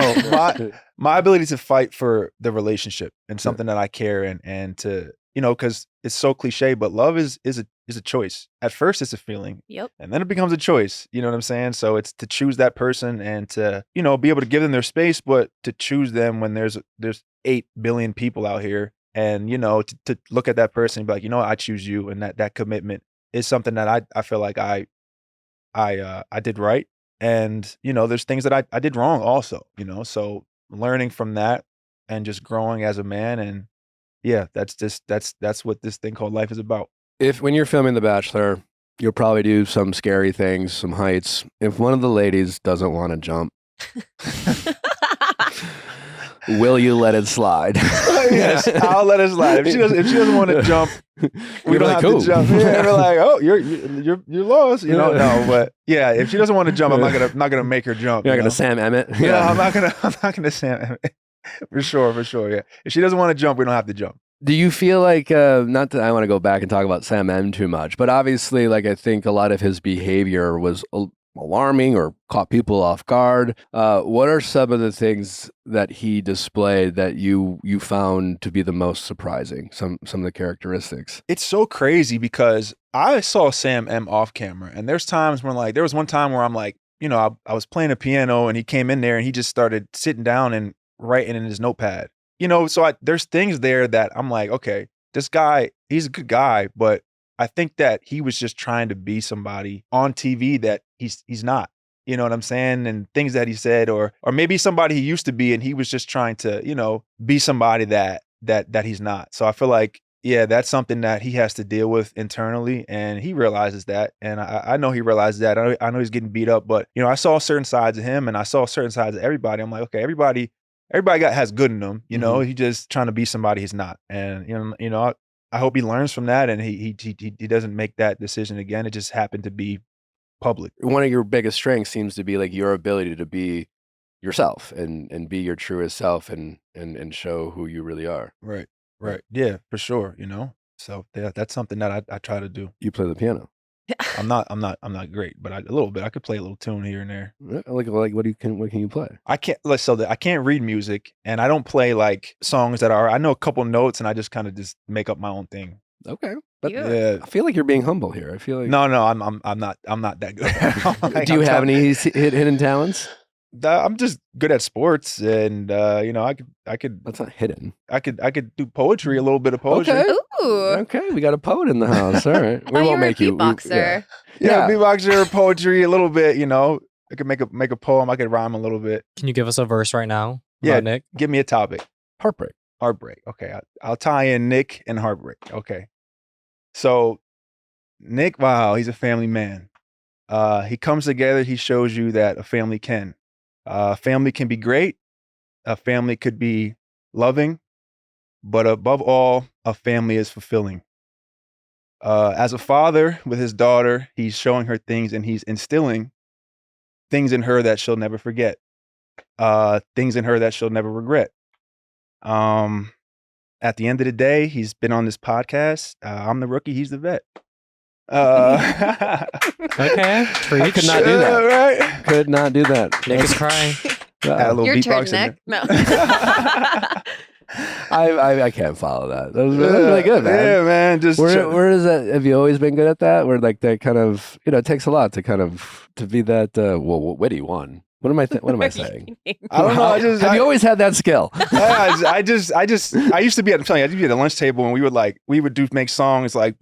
my ability to fight for the relationship and something that I care and to, because it's so cliche, but love is a choice. At first it's a feeling. Yep. And then it becomes a choice. You know what I'm saying? So it's to choose that person and to, be able to give them their space, but to choose them when there's 8 billion people out here. And, to look at that person and be like, I choose you. And that commitment is something that I feel like I did right. And, there's things that I did wrong also, so learning from that and just growing as a man. And yeah, that's what this thing called life is about. When you're filming The Bachelor, you'll probably do some scary things, some heights. If one of the ladies doesn't want to jump, will you let it slide? Yes, I'll let it slide. If she doesn't want to jump, we don't have to jump. Yeah, we're like, oh, you're lost. No, but yeah, if she doesn't want to jump, I'm not gonna make her jump. You're not gonna Sam Emmett. Yeah, I'm not gonna Sam Emmett. For sure. Yeah, if she doesn't want to jump, we don't have to jump. Do you feel like, not that I want to go back and talk about Sam M too much, but obviously, like, I think a lot of his behavior was alarming or caught people off guard. What are some of the things that he displayed that you found to be the most surprising? Some of the characteristics. It's so crazy because I saw Sam M off camera, and there's times when, like, there was one time where I'm like, I was playing a piano and he came in there and he just started sitting down and writing in his notepad. So there's things there that I'm like, okay, this guy, he's a good guy, but I think that he was just trying to be somebody on TV that he's not. You know what I'm saying? And things that he said, or maybe somebody he used to be, and he was just trying to, be somebody that he's not. So I feel like, yeah, that's something that he has to deal with internally, and he realizes that, and I know he realizes that. I know he's getting beat up, but I saw certain sides of him, and I saw certain sides of everybody. I'm like, okay, everybody has good in them, He's just trying to be somebody he's not. And I hope he learns from that and he doesn't make that decision again. It just happened to be public. One of your biggest strengths seems to be like your ability to be yourself and be your truest self and show who you really are. Right. Yeah, for sure, So yeah, that's something that I try to do. You play the piano. I'm not great, but a little bit. I could play a little tune here and there. Like what can you play? I can't read music, and I don't play like songs that I know a couple notes, and I just kind of just make up my own thing. Okay, but yeah, I feel like you're being humble here. I feel like no, I'm not that good. Like, do you have any hidden talents? I'm just good at sports, and I could. That's not hidden. I could do poetry, a little bit of poetry. Okay. Ooh. Okay, we got a poet in the house. All right, we won't make you. Beatboxer. Yeah, beatboxer, poetry, a little bit. I could make a poem. I could rhyme a little bit. Can you give us a verse right now? Yeah, Nick. Give me a topic. Heartbreak. Okay, I'll tie in Nick and heartbreak. Okay, so Nick, wow, he's a family man. He comes together. He shows you that a family can. Family can be great. A family could be loving, but above all, a family is fulfilling. As a father with his daughter, he's showing her things and he's instilling things in her that she'll never forget. Things in her that she'll never regret. At the end of the day, he's been on this podcast. I'm the rookie. He's the vet. Okay. I could not do that. Right? Could not do that. Nick is crying. Add a little Your turn, beatbox in Nick. No. I can't follow that. That was really good, man. Yeah, man. Where is that? Have you always been good at that? Where like that kind of it takes a lot to be that witty one. What am I saying? I don't know. Have you always had that skill? I used to be at the lunch table and we would make songs like,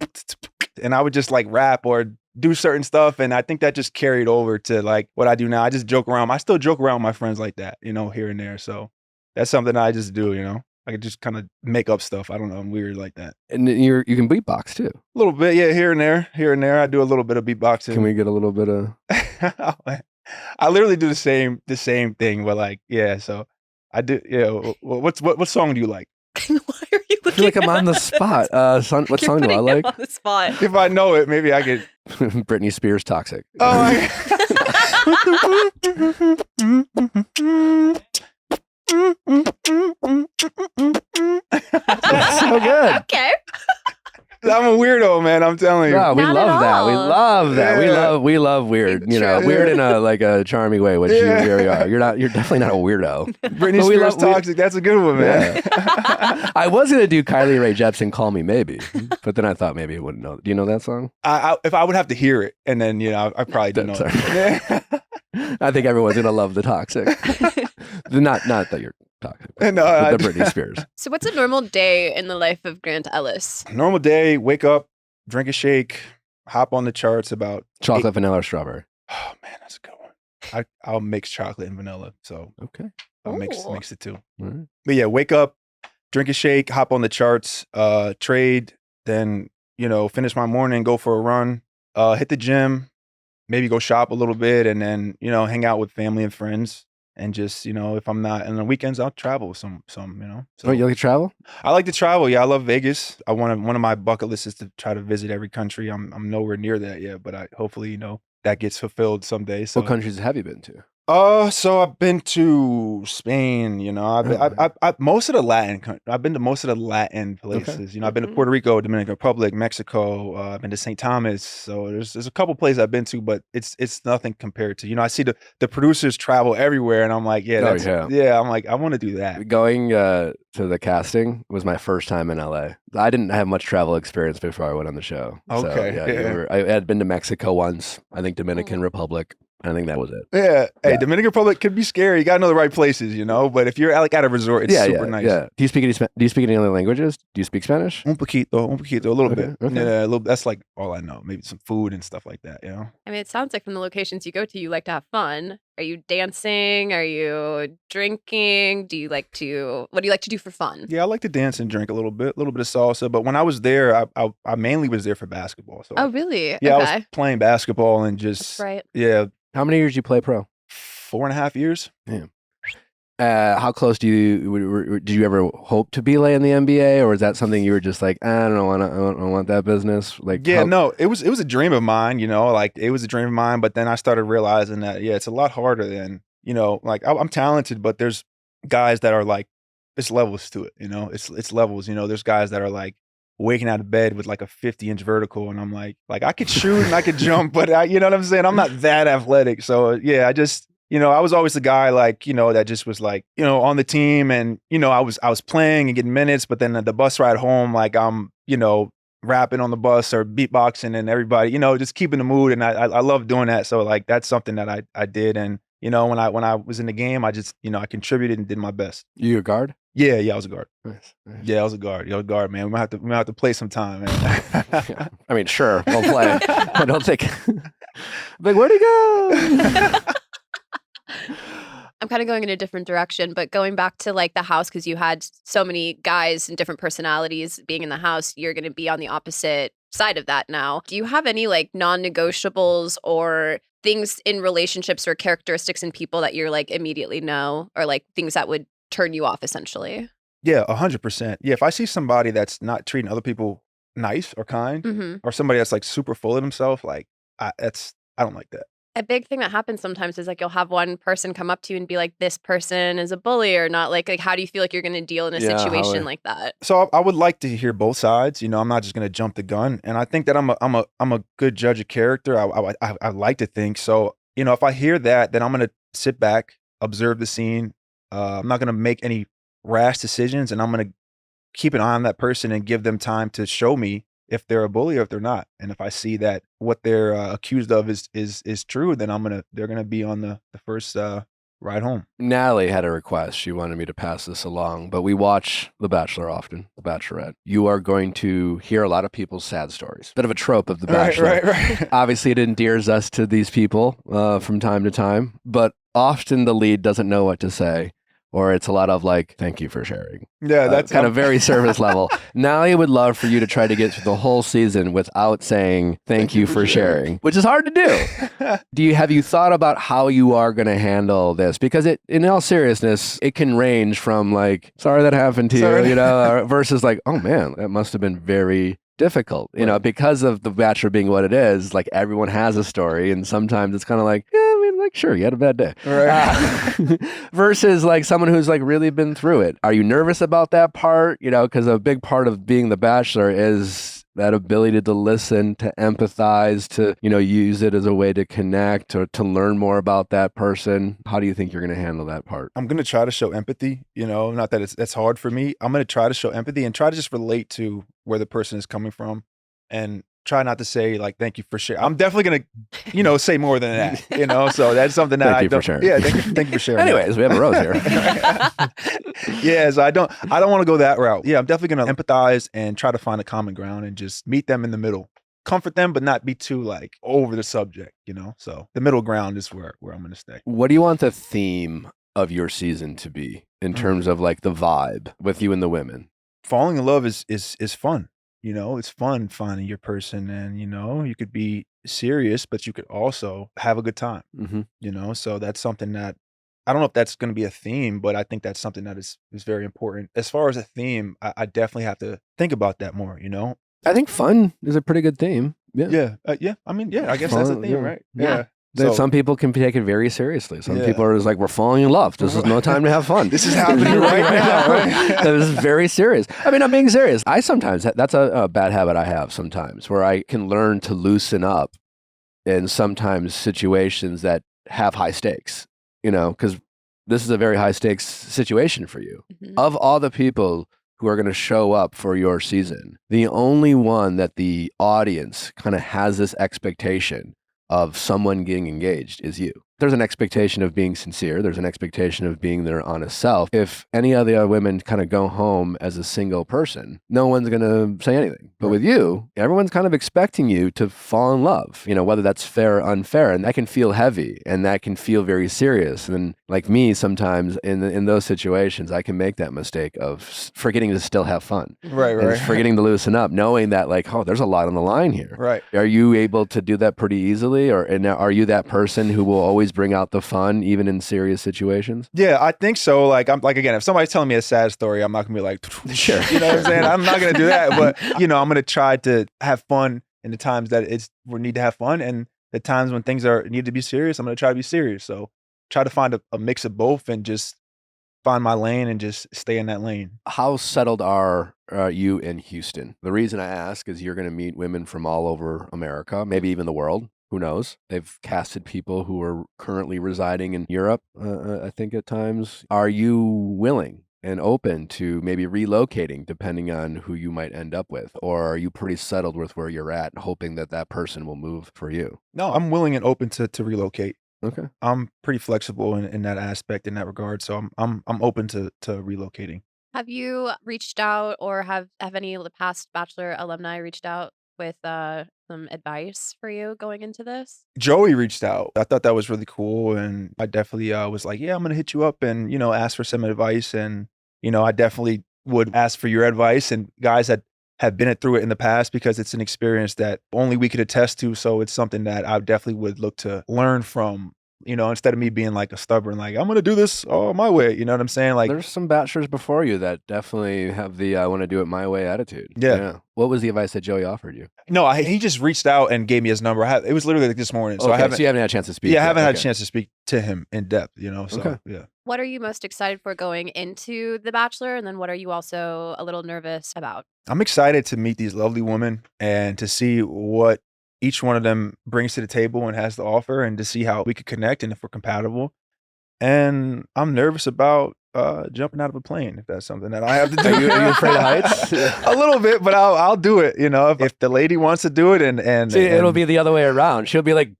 and I would just like rap or do certain stuff, and I think that just carried over to like what I do now. I just joke around. I still joke around with my friends like that, here and there. So that's something I just do, I could just kind of make up stuff. I don't know. I'm weird like that. And you can beatbox too. A little bit, yeah, here and there. I do a little bit of beatboxing. Can we get a little bit of? I literally do the same thing, but like, yeah. So I do. Yeah. What song do you like? Why are you I feel like I'm on the spot. What You're song do I putting him like? on the spot. If I know it, maybe I could. Britney Spears, Toxic. Oh my That's so good. Okay. I'm a weirdo, man. I'm telling you. No, we Not love at that. We all. love that. Yeah. We love weird. You know, True. weird in a like a charming way, which Yeah. you really are. You're definitely not a weirdo. Britney But we Spears, love- Toxic. That's a good one, man. I was gonna do Kylie Rae Jepsen, Call Me Maybe, but then I thought maybe it wouldn't know. Do you know that song? If I would have to hear it, and then I probably do know Sorry. it. Yeah. I think everyone's gonna love the Toxic. not that you're toxic. But No, the Britney Spears. So, what's a normal day in the life of Grant Ellis? Normal day, wake up, drink a shake, hop on the charts about Chocolate, vanilla, or strawberry. Oh man, that's a good one. I'll mix chocolate and vanilla, so Okay. I'll mix Ooh. the two. All right. But yeah, wake up, drink a shake, hop on the charts, trade, then finish my morning, go for a run, hit the gym, maybe go shop a little bit, and then hang out with family and friends. And just if I'm not, and on the weekends I'll travel some. So Oh, you like to travel? I like to travel. Yeah, I love Vegas. One of my bucket lists is to try to visit every country. I'm nowhere near that yet, but hopefully that gets fulfilled someday. So What countries have you been to? so I've been to Spain. I've most of the Latin. I've been to most of the Latin places. I've been to Mhm. Puerto Rico, Dominican Republic, Mexico. I've been to St. Thomas. So there's a couple places I've been to, but it's nothing compared to I see the producers travel everywhere, and I'm like, yeah, Oh, that's, yeah. I'm like, I want to do that. Going to the casting was my first time in LA. I didn't have much travel experience before I went on the show. Okay, So, yeah. I had been to Mexico once. I think Dominican Republic. I think that was it. Yeah. Hey, Yeah. Dominican Republic could be scary. You got to know the right places, But if you're at a resort, it's super nice. Yeah. Do you speak any other languages? Do you speak Spanish? Un poquito, a little Okay, bit. okay. Yeah, a little. That's like all I know. Maybe some food and stuff like that. I mean, it sounds like from the locations you go to, you like to have fun. Are you dancing? Are you drinking? What do you like to do for fun? Yeah, I like to dance and drink a little bit of salsa. But when I was there, I mainly was there for basketball. So Oh, really? yeah, Okay. I was playing basketball and That's just right. How many years did you play pro? 4.5 years. How close did you ever hope to be in the NBA, or was that something you were just like, I don't want that business? Like, Yeah, no, it was a dream of mine. Like it was a dream of mine. But then I started realizing that it's a lot harder than like I'm talented, but there's guys that are like, it's levels to it. It's levels. There's guys that are like waking out of bed with like a 50-inch vertical, and I'm like I could shoot and I could jump, but you know what I'm saying? I'm not that athletic. So yeah, I just I was always the guy like that just was like on the team, and I was playing and getting minutes, but then the bus ride home, like I'm rapping on the bus or beatboxing, and everybody just keeping the mood, and I love doing that. So like that's something that I did, and when I was in the game, I just I contributed and did my best. You a guard? Yeah, I was a guard. Nice. Yeah, I was a guard. You're a guard, man. We might have to play sometime, man. Yeah. I mean, sure, we'll play. I don't think. Like, where'd he go? I'm kind of going in a different direction, but going back to like the house, because you had so many guys and different personalities being in the house, you're going to be on the opposite side of that now. Do you have any like non-negotiables or things in relationships or characteristics in people that you're like immediately know, or like things that would turn you off essentially? Yeah, 100%. Yeah, if I see somebody that's not treating other people nice or kind, Mm-hmm. or somebody that's like super full of himself, like I don't like that. A big thing that happens sometimes is like you'll have one person come up to you and be like, this person is a bully or not. Like how do you feel like you're going to deal in a Yeah, how situation would- like that? So I would like to hear both sides. I'm not just gonna jump the gun, and I think that I'm a good judge of character. I like to think so. If I hear that, then I'm gonna sit back, observe the scene. I'm not gonna make any rash decisions, and I'm gonna keep an eye on that person and give them time to show me if they're a bully or if they're not. And if I see that what they're accused of is true, then they're gonna be on the first ride home. Natalie had a request. She wanted me to pass this along, but we watch The Bachelor often, The Bachelorette. You are going to hear a lot of people's sad stories. Bit of a trope of The Bachelor. Right. Obviously, it endears us to these people from time to time, but often the lead doesn't know what to say. or it's a lot of like, thank you for sharing. Yeah, that's kind of very surface level. Nally would love for you to try to get through the whole season without saying thank you for sharing, which is hard to do. Have you thought about how you are going to handle this? Because in all seriousness, it can range from like, sorry that happened to you, versus like, oh man, that must have been very difficult, because of The Bachelor being what it is. Like everyone has a story, and sometimes it's kind of like, yeah, I mean, like sure, you had a bad day, right? Versus like someone who's like really been through it. Are you nervous about that part? Because a big part of being The Bachelor is that ability to listen, to empathize, to use it as a way to connect or to learn more about that person. How do you think you're going to handle that part? I'm going to try to show empathy. Not that that's hard for me. I'm going to try to show empathy and try to just relate to where the person is coming from, and try not to say like, thank you for sharing. I'm definitely going to, say more than that, so that's something that thank you for sharing. Yeah. Thank you for sharing. Anyways, we have a rose here. Yeah. So I don't want to go that route. Yeah. I'm definitely going to empathize and try to find a common ground and just meet them in the middle, comfort them, but not be too like over the subject, so the middle ground is where I'm going to stay. What do you want the theme of your season to be in terms of like the vibe with you and the women? Falling in love is fun. It's fun finding your person, and you could be serious, but you could also have a good time. So that's something that I don't know if that's going to be a theme, but I think that's something that is very important. As far as a theme, I definitely have to think about that more. I think fun is a pretty good theme. Yeah. Yeah. I mean, I guess that's a theme, right? Yeah. So, some people can take it very seriously. Some people are just like, we're falling in love. This is no time to have fun. This is happening right now. Right? This is very serious. I mean, I'm being serious. That's a bad habit I have sometimes, where I can learn to loosen up in sometimes situations that have high stakes, because this is a very high stakes situation for you. Of all the people who are going to show up for your season, the only one that the audience kind of has this expectation of someone getting engaged is you. There's an expectation of being sincere. There's an expectation of being their honest self. If any of the other women kind of go home as a single person, no one's going to say anything. But with you, everyone's kind of expecting you to fall in love, whether that's fair or unfair. And that can feel heavy, and that can feel very serious. And like me, sometimes in those situations, I can make that mistake of forgetting to still have fun. Right. And forgetting to loosen up, knowing that like, oh, there's a lot on the line here. Right. Are you able to do that pretty easily? And are you that person who will always bring out the fun even in serious situations? Yeah, I think so. Like again, if somebody's telling me a sad story, I'm not gonna be like, sure. You know what I'm saying? I'm not gonna do that. But I'm gonna try to have fun in the times that we need to have fun, and the times when things need to be serious, I'm gonna try to be serious. So try to find a mix of both and just find my lane and just stay in that lane. How settled are you in Houston? The reason I ask is you're gonna meet women from all over America, maybe even the world. Who knows? They've casted people who are currently residing in Europe, I think at times. Are you willing and open to maybe relocating depending on who you might end up with? Or are you pretty settled with where you're at, hoping that person will move for you? No, I'm willing and open to relocate. Okay. I'm pretty flexible in that aspect, in that regard. So I'm open to relocating. Have you reached out, or have any of the past Bachelor alumni reached out with some advice for you going into this? Joey reached out. I thought that was really cool, and I definitely was like, yeah, I'm gonna hit you up and ask for some advice. And I definitely would ask for your advice, and guys that have been through it in the past, because it's an experience that only we could attest to. So it's something that I definitely would look to learn from. Instead of me being like a stubborn, like, I'm going to do this my way. You know what I'm saying? Like, there's some bachelors before you that definitely have the I want to do it my way attitude. Yeah. What was the advice that Joey offered you? No, he just reached out and gave me his number. It was literally like this morning. So okay, so you haven't had a chance to speak. Yeah, I haven't had a chance to speak to him in depth, So, okay. Yeah. What are you most excited for going into The Bachelor? And then what are you also a little nervous about? I'm excited to meet these lovely women and to see what each one of them brings to the table and has to offer, and to see how we could connect and if we're compatible. And I'm nervous about jumping out of a plane, if that's something that I have to do. Are you afraid of heights? A little bit, but I'll do it. If the lady wants to do it, and see, it'll be the other way around. She'll be like,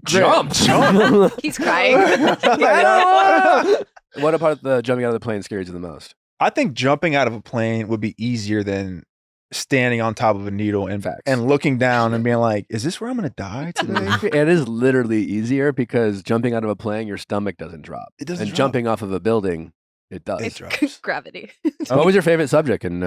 jump. He's crying. What about the jumping out of the plane scares you the most? I think jumping out of a plane would be easier than standing on top of a needle and looking down and being like, is this where I'm going to die today? It is literally easier because jumping out of a plane, your stomach doesn't drop. It doesn't and drop. Jumping off of a building, It does. It drops. Gravity. So what was your favorite subject in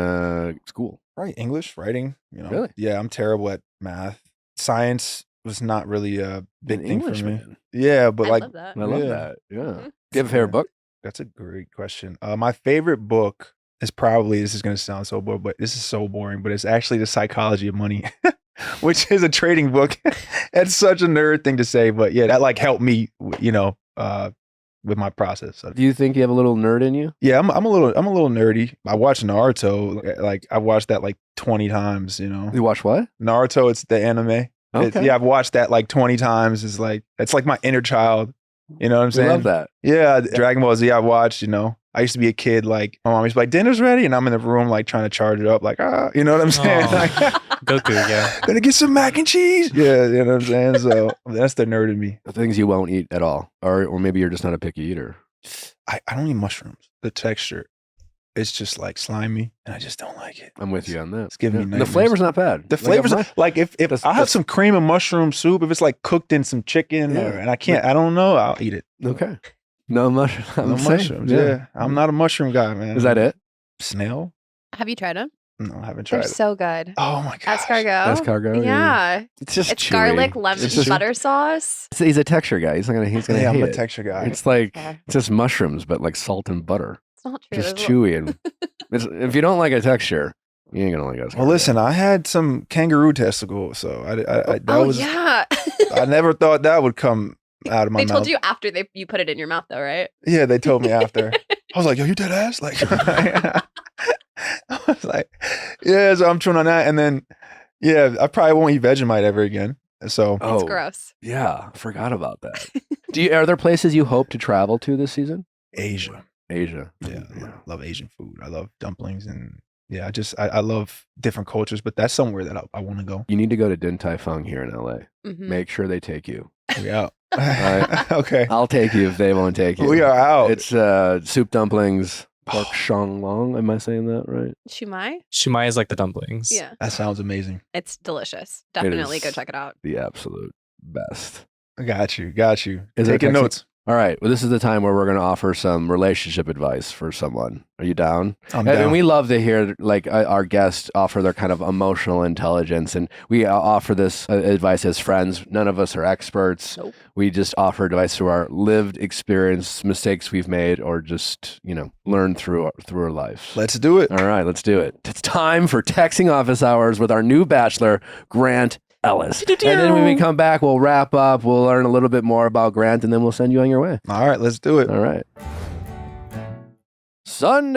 school? Right, English, writing. Really? Yeah, I'm terrible at math. Science was not really a big thing English, for me. man. Yeah, but I like love that. I love Yeah. that. Yeah. Mhm. Do you have a favorite Yeah. book? That's a great question. My favorite book is probably, this is going to sound so boring, but this is so boring, but it's actually The Psychology of Money, which is a trading book. It's such a nerd thing to say, but yeah, that like helped me, with my process. Do you think you have a little nerd in you? Yeah, I'm a little nerdy. I watched Naruto, like I watched that like 20 times, You watch what? Naruto, it's the anime. Okay. Yeah, I've watched that like 20 times. It's like my inner child. You know what I'm We saying? love that. Yeah, Dragon Ball Z I watched, I used to be a kid, like my mom used to be like, dinner's ready, and I'm in the room like trying to charge it up, like, you know what I'm saying? Aw. Like, Goku, yeah. gonna get some mac and cheese. Yeah, you know what I'm saying? So that's the nerd in me. The things you won't eat at all. Or maybe you're just not a picky eater. I don't eat mushrooms. The texture, it's just like slimy, and I just don't like it. I'm with you on that. It's giving me The nightmares. flavor's not bad. The flavors, like if that's- I have some cream and mushroom soup, if it's like cooked in some chicken, Yeah. and I don't know, I'll eat it. Okay. No mushroom. No mushrooms. Yeah, I'm not a mushroom guy, man. Is that it? Snail? Have you tried them? No, I haven't They're tried it. so good. Oh my god. Escargot. Escargot. Yeah. It's just It's chewy. garlic, lemon, It's just- butter sauce. He's a texture guy. He's gonna Yeah, I'm hate a it. texture guy. It's like Okay. it's just mushrooms, but like salt and butter. It's not true. Just There's chewy and if you don't like a texture, you ain't gonna like escargot. Well, listen, I had some kangaroo testicles, so yeah. I never thought that would come out of my They mouth. told you after you put it in your mouth, though, right? Yeah, they told me after. I was like, yo, you dead ass? Like, I was like, yeah, so I'm chewing on that. And then, yeah, I probably won't eat Vegemite ever again. So, Oh, It's gross. yeah, forgot about that. Are there places you hope to travel to this season? Asia. Asia. Yeah, I love Asian food. I love dumplings. And yeah, I love different cultures, but that's somewhere that I want to go. You need to go to Din Tai Fung here in LA. Mhm. Make sure they take you. We out. right. Okay. I'll take you if they won't take you. We are out. It's soup dumplings, pork shang long. Am I saying that right? Shumai? Shumai is like the dumplings. Yeah. That sounds amazing. It's delicious. Definitely go is. check it out. The absolute best. Got you. Is there Taking Texas- notes. All right. Well, this is the time where we're going to offer some relationship advice for someone. Are you down? I'm And down. we love to hear like our guests offer their kind of emotional intelligence, and we offer this advice as friends. None of us are experts. Nope. We just offer advice through our lived experience, mistakes we've made, or just learn through our lives. Let's do it. All right, let's do it. It's time for texting office hours with our new bachelor, Grant Ellis. And then when we come back, we'll wrap up. We'll learn a little bit more about Grant, and then we'll send you on your way. All right, let's do it. All right.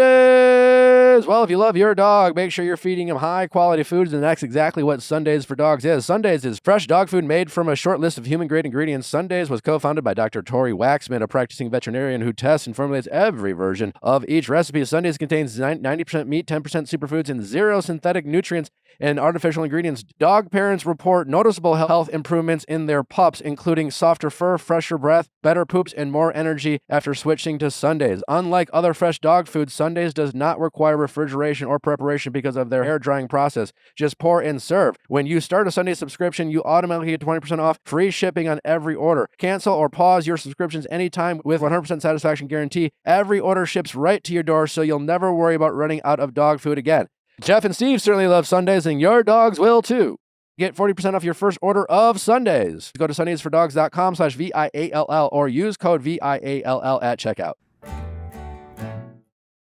Sundays. Well, if you love your dog, make sure you're feeding him high quality foods, and that's exactly what Sundays for Dogs is. Sundays is fresh dog food made from a short list of human grade ingredients. Sundays was co-founded by Dr. Tori Waxman, a practicing veterinarian who tests and formulates every version of each recipe. Sundays contains 90% meat, 10% superfoods, and 0 synthetic nutrients and artificial ingredients. Dog parents report noticeable health improvements in their pups, including softer fur, fresher breath, better poops, and more energy after switching to Sundays. Unlike other fresh dog foods, Sundays does not require refrigeration or preparation because of their air drying process. Just pour and serve. When you start a Sunday subscription, you automatically get 20% off, free shipping on every order. Cancel or pause your subscriptions anytime with 100% satisfaction guarantee. Every order ships right to your door, so you'll never worry about running out of dog food again. Jeff and Steve certainly love Sundays, and your dogs will too. Get 40% off your first order of Sundays. Go to sundaysfordogs.com/VIALL or use code VIALL at checkout.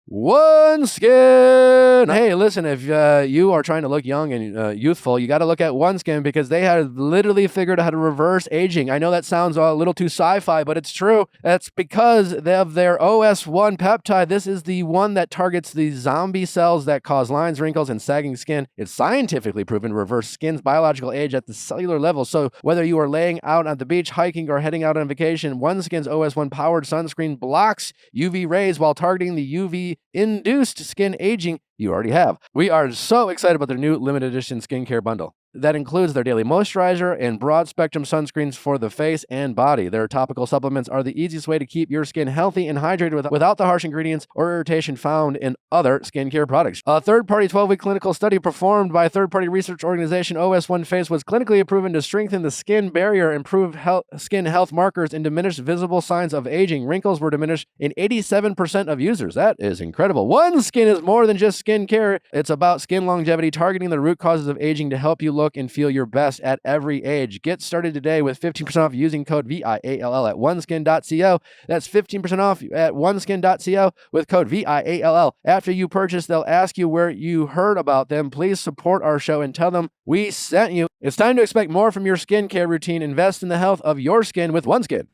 One Skin. Hey, listen, if you are trying to look young and youthful, you got to look at One Skin because they have literally figured out how to reverse aging. I know that sounds a little too sci-fi, but it's true. That's because of their OS1 peptide. This is the one that targets the zombie cells that cause lines, wrinkles, and sagging skin. It's scientifically proven to reverse skin's biological age at the cellular level. So whether you are laying out on the beach, hiking, or heading out on vacation, One Skin's OS1 powered sunscreen blocks UV rays while targeting the UV induced skin aging you already have. We are so excited about their new limited edition skincare bundle. that includes their daily moisturizer and broad spectrum sunscreens for the face and body. Their topical supplements are the easiest way to keep your skin healthy and hydrated without the harsh ingredients or irritation found in other skincare products. A third-party 12-week clinical study performed by third-party research organization OS1 Face was clinically proven to strengthen the skin barrier, improve skin health markers, and diminish visible signs of aging. Wrinkles were diminished in 87% of users. That is incredible. OneSkin is more than just skincare. It's about skin longevity, targeting the root causes of aging to help you look and feel your best at every age. Get started today with 15% off using code VIALL at oneskin.co. That's 15% off at oneskin.co with code VIALL. After you purchase, they'll ask you where you heard about them. Please support our show and tell them we sent you. It's time to expect more from your skincare routine. Invest in the health of your skin with OneSkin.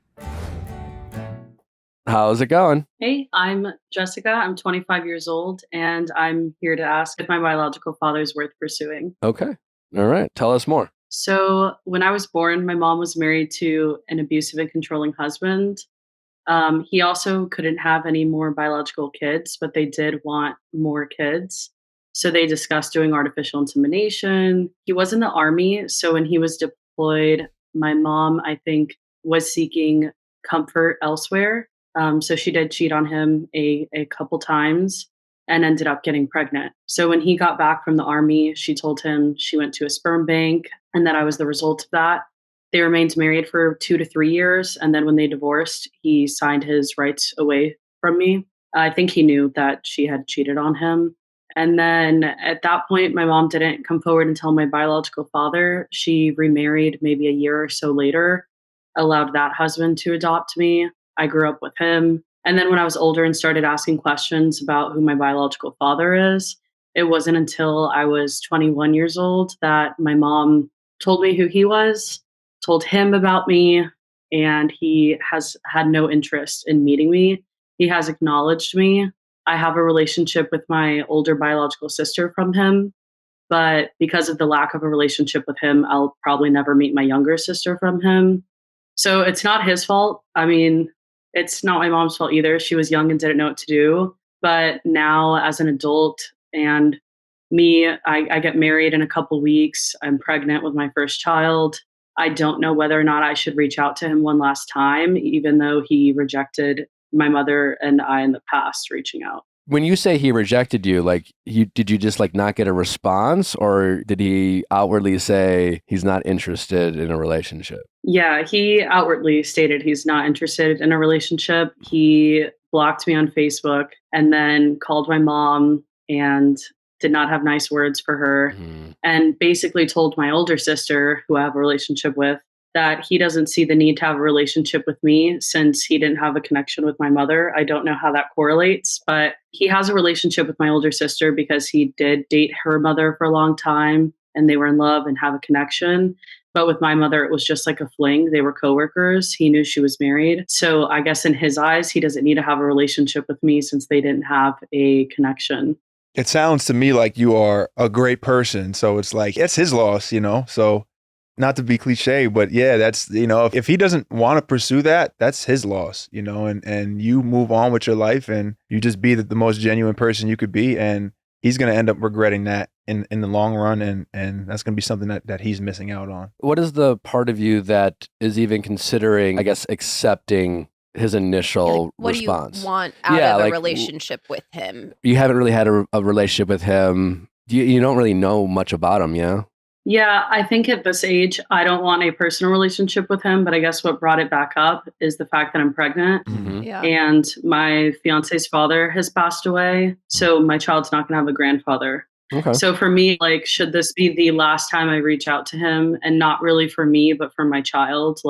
How's it going? Hey, I'm Jessica. I'm 25 years old, and I'm here to ask if my biological father is worth pursuing. Okay. All right. Tell us more. So, when I was born, my mom was married to an abusive and controlling husband. He also couldn't have any more biological kids, but they did want more kids. So, they discussed doing artificial insemination. He was in the army. So, when he was deployed, my mom, I think, was seeking comfort elsewhere. So she did cheat on him a couple times and ended up getting pregnant. So when he got back from the army, she told him she went to a sperm bank and that I was the result of that. They remained married for 2 to 3 years. And then when they divorced, he signed his rights away from me. I think he knew that she had cheated on him. And then at that point, my mom didn't come forward and tell my biological father. She remarried maybe a year or so later, allowed that husband to adopt me. I grew up with him. And then when I was older and started asking questions about who my biological father is, it wasn't until I was 21 years old that my mom told me who he was, told him about me, and he has had no interest in meeting me. He has acknowledged me. I have a relationship with my older biological sister from him, but because of the lack of a relationship with him, I'll probably never meet my younger sister from him. So it's not his fault. I mean, it's not my mom's fault either. She was young and didn't know what to do. But now as an adult and me, I get married in a couple weeks. I'm pregnant with my first child. I don't know whether or not I should reach out to him one last time, even though he rejected my mother and I in the past reaching out. When you say he rejected you, did you just not get a response, or did he outwardly say he's not interested in a relationship? Yeah, he outwardly stated he's not interested in a relationship. He blocked me on Facebook and then called my mom and did not have nice words for her, and basically told my older sister, who I have a relationship with, that he doesn't see the need to have a relationship with me since he didn't have a connection with my mother. I don't know how that correlates, but he has a relationship with my older sister because he did date her mother for a long time and they were in love and have a connection. But with my mother, it was just like a fling. They were coworkers. He knew she was married. So I guess in his eyes, he doesn't need to have a relationship with me since they didn't have a connection. It sounds to me like you are a great person. So it's it's his loss, So not to be cliche, but yeah, that's, if he doesn't want to pursue that, that's his loss, and you move on with your life and you just be the most genuine person you could be. And he's going to end up regretting that in the long run. And that's going to be something that he's missing out on. What is the part of you that is even considering, I guess, accepting his initial what response? Do you want out of a relationship with him? You haven't really had a relationship with him. You don't really know much about him, yeah? Yeah, I think at this age, I don't want a personal relationship with him, but I guess what brought it back up is the fact that I'm pregnant Yeah. and my fiance's father has passed away. So my child's not going to have a grandfather. Okay. So for me, should this be the last time I reach out to him, and not really for me, but for my child,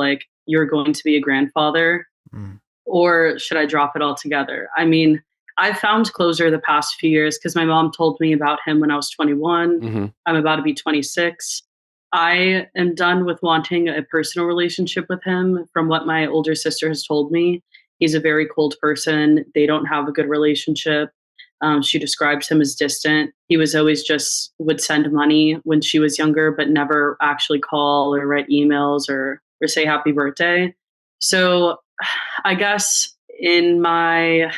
you're going to be a grandfather, or should I drop it altogether? I mean, I've found closure the past few years because my mom told me about him when I was 21. I'm about to be 26. I am done with wanting a personal relationship with him. From what my older sister has told me, he's a very cold person. They don't have a good relationship. She describes him as distant. He was always just would send money when she was younger, but never actually call or write emails or say happy birthday. So I guess in my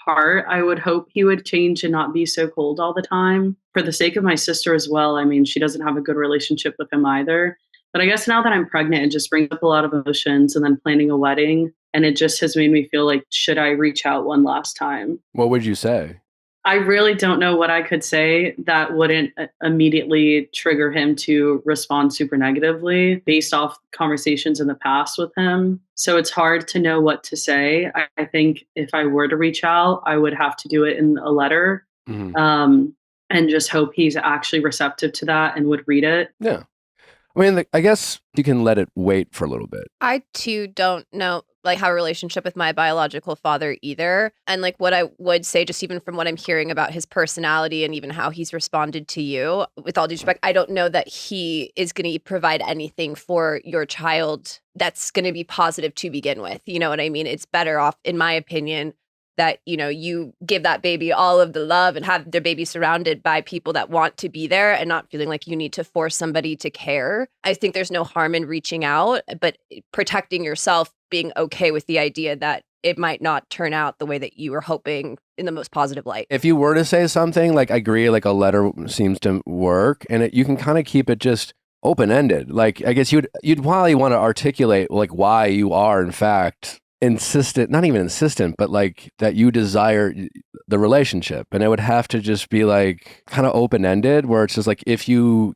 heart, I would hope he would change and not be so cold all the time. For the sake of my sister as well. I mean, she doesn't have a good relationship with him either. But I guess now that I'm pregnant, it just brings up a lot of emotions, and then planning a wedding. And it just has made me feel like, should I reach out one last time? What would you say? I really don't know what I could say that wouldn't immediately trigger him to respond super negatively based off conversations in the past with him. So it's hard to know what to say. I think if I were to reach out, I would have to do it in a letter, and just hope he's actually receptive to that and would read it. Yeah. I mean, I guess you can let it wait for a little bit. I too don't know like have a relationship with my biological father either. And like what I would say, just even from what I'm hearing about his personality and even how he's responded to you, with all due respect, I don't know that he is going to provide anything for your child that's going to be positive to begin with. You know what I mean? It's better off, in my opinion, that, you know, you give that baby all of the love and have their baby surrounded by people that want to be there and not feeling like you need to force somebody to care. I think there's no harm in reaching out, but protecting yourself, being okay with the idea that it might not turn out the way that you were hoping in the most positive light. If you were to say something, like, I agree, like a letter seems to work, and you can kind of keep it just open-ended. Like, I guess you'd probably want to articulate like why you are in fact insistent, not even insistent, but like that you desire the relationship. And it would have to just be like kind of open-ended, where it's just like, if you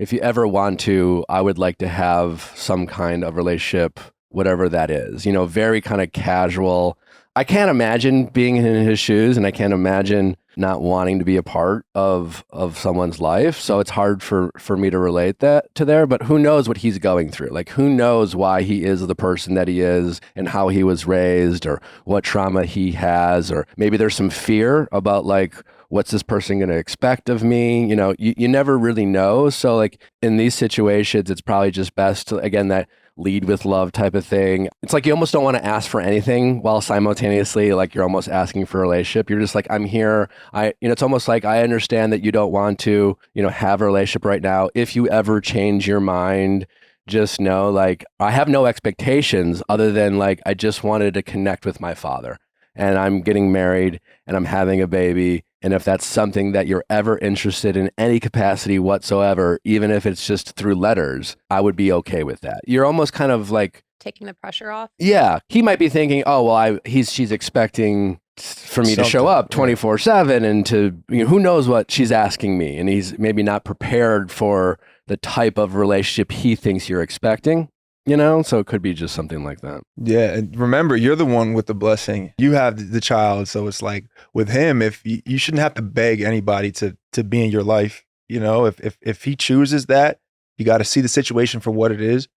ever want to, I would like to have some kind of relationship, whatever that is, very kind of casual. I can't imagine being in his shoes, and I can't imagine not wanting to be a part of someone's life. So it's hard for me to relate that to there, but who knows what he's going through? Like, who knows why he is the person that he is and how he was raised, or what trauma he has, or maybe there's some fear about like, what's this person going to expect of me? You never really know. So like in these situations, it's probably just best to, again, that lead with love type of thing. It's like you almost don't want to ask for anything while simultaneously like you're almost asking for a relationship. You're just like, I'm here. It's almost like, I understand that you don't want to, have a relationship right now. If you ever change your mind, just know, like, I have no expectations other than like, I just wanted to connect with my father, and I'm getting married and I'm having a baby. And if that's something that you're ever interested in any capacity whatsoever, even if it's just through letters, I would be okay with that. You're almost kind of like taking the pressure off. Yeah. He might be thinking, oh, well, she's expecting for me to show up 24/7 and to, who knows what she's asking me. And he's maybe not prepared for the type of relationship he thinks you're expecting. So it could be just something like that. Yeah. And remember, you're the one with the blessing. You have the child. So it's like with him, if you shouldn't have to beg anybody to be in your life. If he chooses that, you got to see the situation for what it is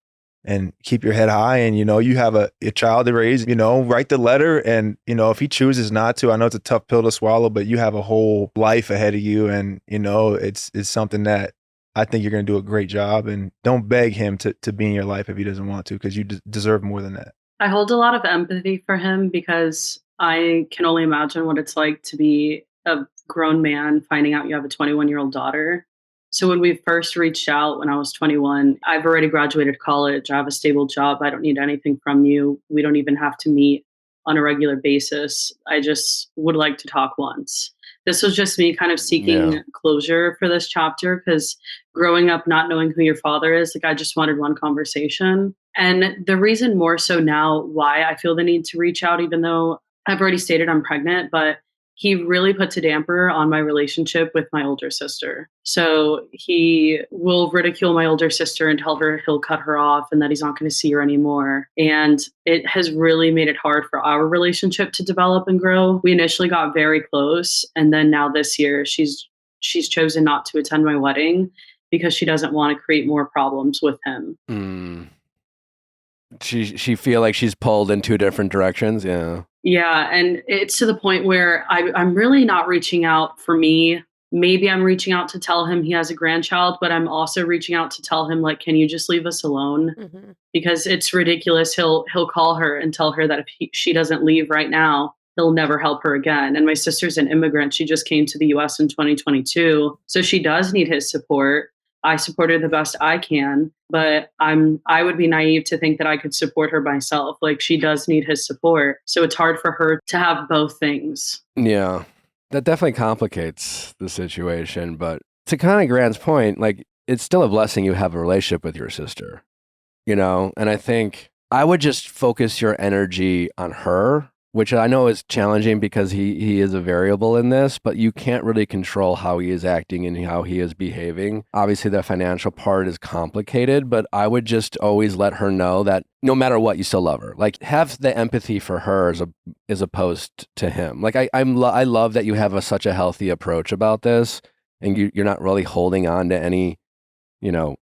and keep your head high. And, you have a child to raise, write the letter. And, if he chooses not to, I know it's a tough pill to swallow, but you have a whole life ahead of you. And, it's something that I think you're going to do a great job, and don't beg him to be in your life if he doesn't want to, because you deserve more than that. I hold a lot of empathy for him, because I can only imagine what it's like to be a grown man finding out you have a 21-year-old daughter. So when we first reached out when I was 21, I've already graduated college. I have a stable job. I don't need anything from you. We don't even have to meet on a regular basis. I just would like to talk once. This was just me kind of seeking closure for this chapter, because growing up not knowing who your father is, like, I just wanted one conversation. And the reason more so now why I feel the need to reach out, even though I've already stated I'm pregnant, but he really puts a damper on my relationship with my older sister. So he will ridicule my older sister and tell her he'll cut her off and that he's not going to see her anymore. And it has really made it hard for our relationship to develop and grow. We initially got very close. And then now this year, she's chosen not to attend my wedding because she doesn't want to create more problems with him. She feel like she's pulled in two different directions. Yeah. Yeah. And it's to the point where I'm really not reaching out for me. Maybe I'm reaching out to tell him he has a grandchild, but I'm also reaching out to tell him, like, can you just leave us alone? Mm-hmm. Because it's ridiculous. He'll call her and tell her that if she doesn't leave right now, he'll never help her again. And my sister's an immigrant. She just came to the US in 2022. So she does need his support. I support her the best I can, but I would be naive to think that I could support her myself. Like, she does need his support. So it's hard for her to have both things. Yeah, that definitely complicates the situation. But to kind of Grant's point, like, it's still a blessing you have a relationship with your sister, you know? And I think I would just focus your energy on her, which I know is challenging because he is a variable in this, but you can't really control how he is acting and how he is behaving. Obviously, the financial part is complicated, but I would just always let her know that no matter what, you still love her. Like, have the empathy for her as opposed to him. Like, I love that you have such a healthy approach about this, and you're not really holding on to any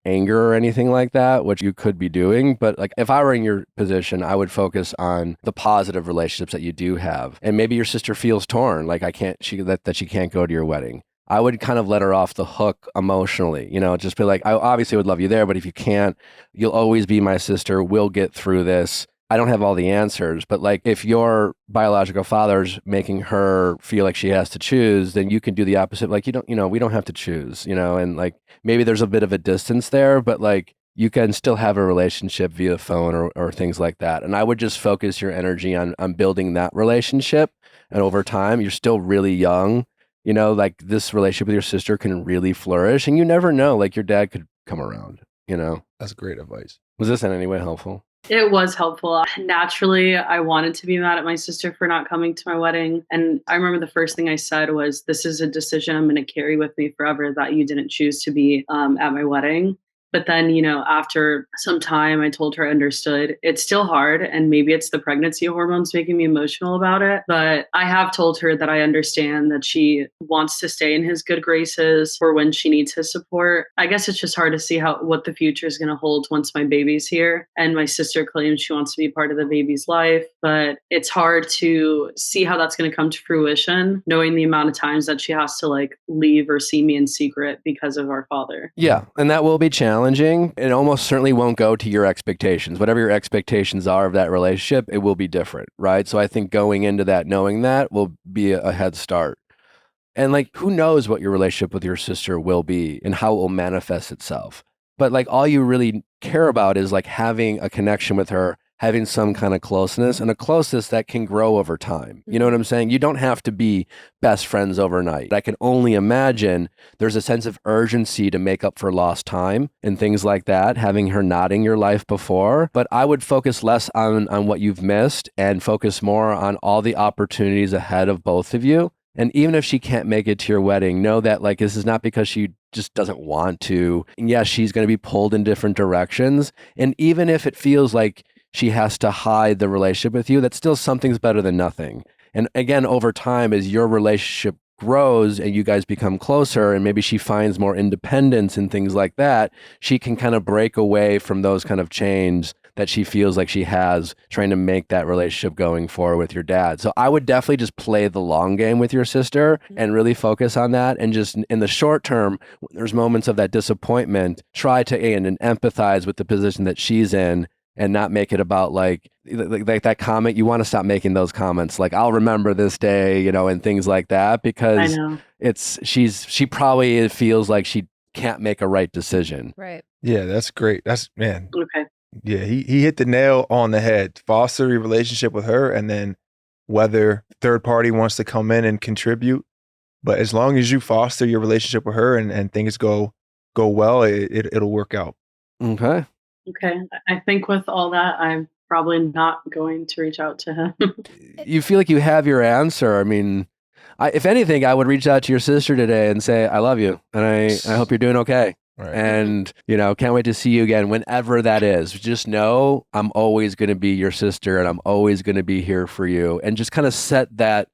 anger or anything like that, which you could be doing. But like, if I were in your position, I would focus on the positive relationships that you do have. And maybe your sister feels torn, like that she can't go to your wedding. I would kind of let her off the hook emotionally, just be like, I obviously would love you there, but if you can't, you'll always be my sister. We'll get through this. I don't have all the answers, but like, if your biological father's making her feel like she has to choose, then you can do the opposite. Like, we don't have to choose, and like, maybe there's a bit of a distance there, but like, you can still have a relationship via phone or things like that. And I would just focus your energy on building that relationship. And over time, you're still really young, like, this relationship with your sister can really flourish, and you never know, like, your dad could come around, That's great advice. Was this in any way helpful? It was helpful. Naturally, I wanted to be mad at my sister for not coming to my wedding. And I remember the first thing I said was, this is a decision I'm going to carry with me forever, that you didn't choose to be at my wedding. But then, after some time, I told her I understood. It's still hard, and maybe it's the pregnancy hormones making me emotional about it. But I have told her that I understand that she wants to stay in his good graces for when she needs his support. I guess it's just hard to see what the future is going to hold once my baby's here. And my sister claims she wants to be part of the baby's life, but it's hard to see how that's going to come to fruition, knowing the amount of times that she has to like leave or see me in secret because of our father. Yeah, and that will be challenging. It almost certainly won't go to your expectations. Whatever your expectations are of that relationship, it will be different, right? So I think going into that, knowing that, will be a head start. And like, who knows what your relationship with your sister will be and how it will manifest itself. But like, all you really care about is like having a connection with her, having some kind of closeness, and a closeness that can grow over time. You know what I'm saying? You don't have to be best friends overnight. I can only imagine there's a sense of urgency to make up for lost time and things like that, having her not in your life before. But I would focus less on what you've missed and focus more on all the opportunities ahead of both of you. And even if she can't make it to your wedding, know that like, this is not because she just doesn't want to. And yes, she's going to be pulled in different directions. And even if it feels like she has to hide the relationship with you, that still something's better than nothing. And again, over time, as your relationship grows and you guys become closer, and maybe she finds more independence and things like that, she can kind of break away from those kind of chains that she feels like she has trying to make that relationship going forward with your dad. So I would definitely just play the long game with your sister and really focus on that. And just in the short term, when there's moments of that disappointment, try to and empathize with the position that she's in, and not make it about like that comment. You want to stop making those comments like, I'll remember this day, and things like that, because she probably feels like she can't make a right decision. Right. Yeah, that's great. Man. Okay. Yeah, he hit the nail on the head. Foster your relationship with her, and then whether third party wants to come in and contribute. But as long as you foster your relationship with her and things go well, it'll work out. Okay. Okay. I think with all that, I'm probably not going to reach out to him. You feel like you have your answer. I mean, if anything, I would reach out to your sister today and say, I love you. And I hope you're doing okay. Right. And, can't wait to see you again, whenever that is. Just know I'm always going to be your sister, and I'm always going to be here for you. And just kind of set that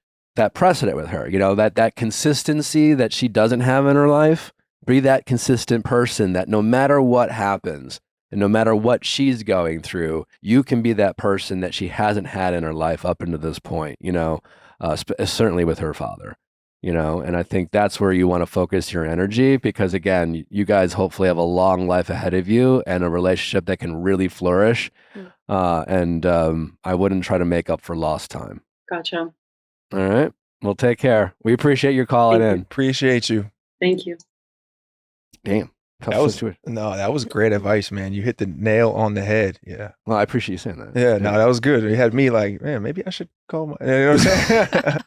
precedent with her, that consistency that she doesn't have in her life. Be that consistent person that no matter what happens, and no matter what she's going through, you can be that person that she hasn't had in her life up until this point, certainly with her father, and I think that's where you want to focus your energy, because again, you guys hopefully have a long life ahead of you and a relationship that can really flourish. And I wouldn't try to make up for lost time. Gotcha. All right. Well, take care. We appreciate your calling in. Appreciate you. Thank you. Damn. tough situation. That was great advice, man. You hit the nail on the head. Yeah. Well, I appreciate you saying that. Yeah, no, that was good. It had me like, man, maybe I should call my, you know what I'm saying?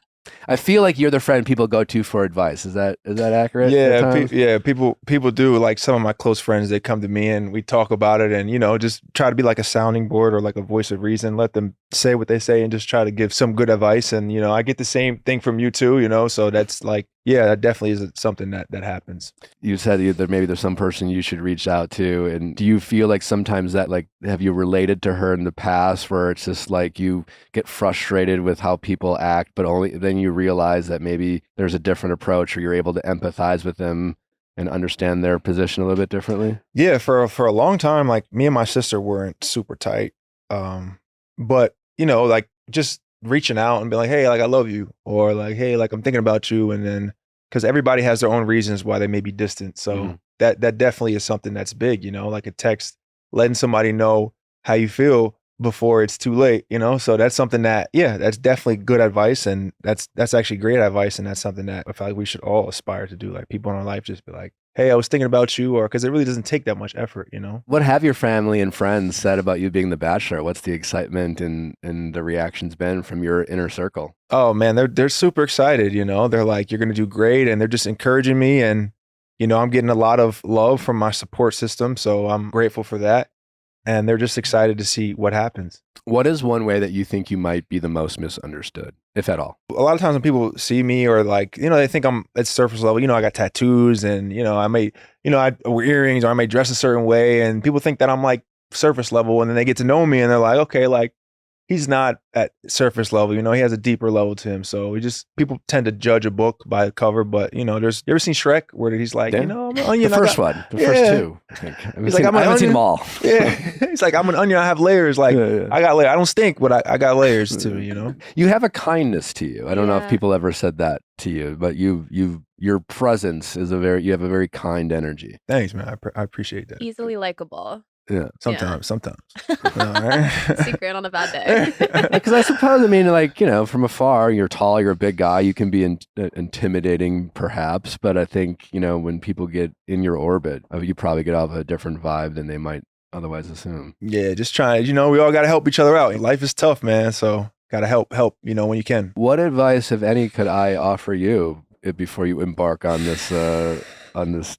I feel like you're the friend people go to for advice. Is that accurate? Yeah, people do. Like some of my close friends, they come to me and we talk about it, and just try to be like a sounding board or like a voice of reason. Let them say what they say and just try to give some good advice. And I get the same thing from you too. So that's like, yeah, that definitely is something that happens. You said that maybe there's some person you should reach out to, and do you feel like sometimes that, like, have you related to her in the past where it's just like you get frustrated with how people act, but only then you realize that maybe there's a different approach, or you're able to empathize with them and understand their position a little bit differently? Yeah, for a long time, like me and my sister weren't super tight, but like just reaching out and be like, hey, like I love you, or like, hey, like I'm thinking about you, and then because everybody has their own reasons why they may be distant, so that definitely is something that's big, like a text, letting somebody know how you feel before it's too late, so that's something that, yeah, that's definitely good advice, and that's actually great advice, and that's something that I feel like we should all aspire to do. Like people in our life just be like, hey, I was thinking about you, or because it really doesn't take that much effort, What have your family and friends said about you being the Bachelor? What's the excitement and the reactions been from your inner circle? Oh man, they're super excited, they're like, you're gonna do great, and they're just encouraging me, and I'm getting a lot of love from my support system, so I'm grateful for that. And they're just excited to see what happens. What is one way that you think you might be the most misunderstood, if at all? A lot of times when people see me, or like, they think I'm at surface level, I got tattoos, and, I may, I wear earrings, or I may dress a certain way, and people think that I'm like surface level, and then they get to know me and they're like, okay, like he's not at surface level, he has a deeper level to him. So people tend to judge a book by the cover, but you ever seen Shrek where he's like, I'm an onion. The first two. I haven't seen them all. Yeah. He's like, I'm an onion. I have layers. Like I got layers. I don't stink, but I got layers too, You have a kindness to you. I don't know if people ever said that to you, but your presence is you have a very kind energy. Thanks, man. I appreciate that. Easily likable. Yeah, sometimes. Secret on a bad day. Because I suppose, like, from afar, you're tall, you're a big guy, you can be intimidating perhaps, but I think, when people get in your orbit, you probably get off a different vibe than they might otherwise assume. Yeah, just trying, we all got to help each other out. Life is tough, man, so got to help, when you can. What advice, if any, could I offer you before you embark on this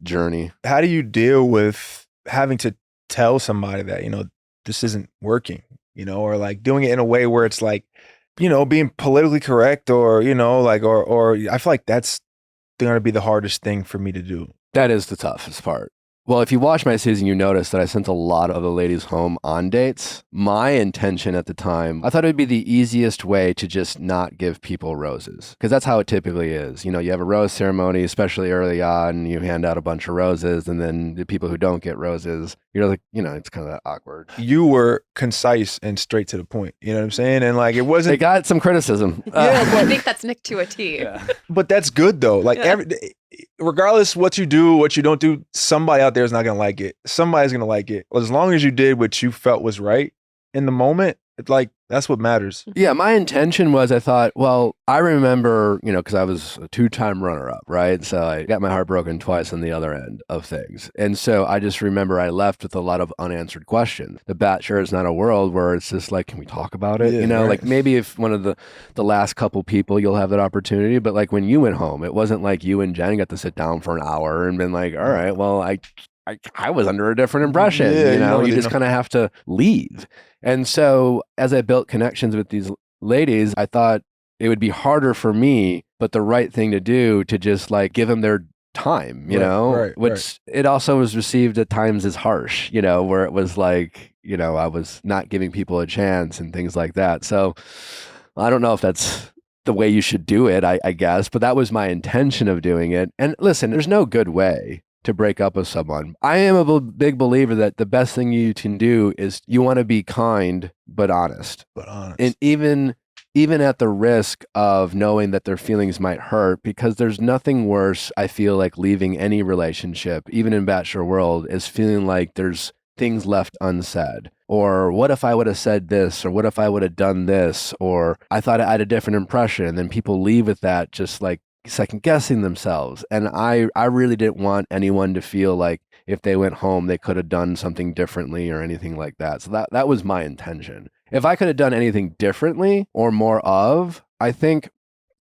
journey? How do you deal with having to tell somebody that, this isn't working, or like doing it in a way where it's like, being politically correct, or, or I feel like that's going to be the hardest thing for me to do. That is the toughest part. Well, if you watch my season, you notice that I sent a lot of the ladies home on dates. My intention at the time, I thought it would be the easiest way to just not give people roses, because that's how it typically is. You have a rose ceremony, especially early on, you hand out a bunch of roses, and then the people who don't get roses, you're like, it's kind of awkward. You were concise and straight to the point. You know what I'm saying? And like, it wasn't. They got some criticism. Yeah, I think that's Nick to a T. Yeah. But that's good though. Like regardless what you do, what you don't do, somebody out there is not going to like it. Somebody's going to like it. As long as you did what you felt was right in the moment, it's like, that's what matters. Yeah, my intention was, I thought, well, I remember, because I was a 2-time runner-up, right? So I got my heart broken twice on the other end of things. And so I just remember I left with a lot of unanswered questions. The Bachelor is not a world where it's just like, can we talk about it? Yeah, right. Like maybe if one of the last couple people, you'll have that opportunity. But like when you went home, it wasn't like you and Jenn got to sit down for an hour and been like, all right, well, I was under a different impression. Yeah, you just kind of have to leave. And so as I built connections with these ladies, I thought it would be harder for me, but the right thing to do to just like give them their time, which it also was received at times as harsh, where it was like, I was not giving people a chance and things like that. So I don't know if that's the way you should do it, I guess, but that was my intention of doing it. And listen, there's no good way to break up with someone. I am a big believer that the best thing you can do is you want to be kind, but honest. And even at the risk of knowing that their feelings might hurt, because there's nothing worse, I feel like, leaving any relationship, even in Bachelor world, is feeling like there's things left unsaid. Or what if I would have said this? Or what if I would have done this? Or I thought I had a different impression. And then people leave with that just like second guessing themselves. And I really didn't want anyone to feel like if they went home, they could have done something differently or anything like that. So that was my intention. If I could have done anything differently or more of, I think,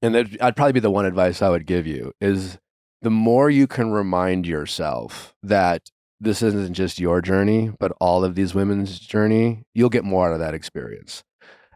and that'd probably be the one advice I would give you, is the more you can remind yourself that this isn't just your journey, but all of these women's journey, you'll get more out of that experience.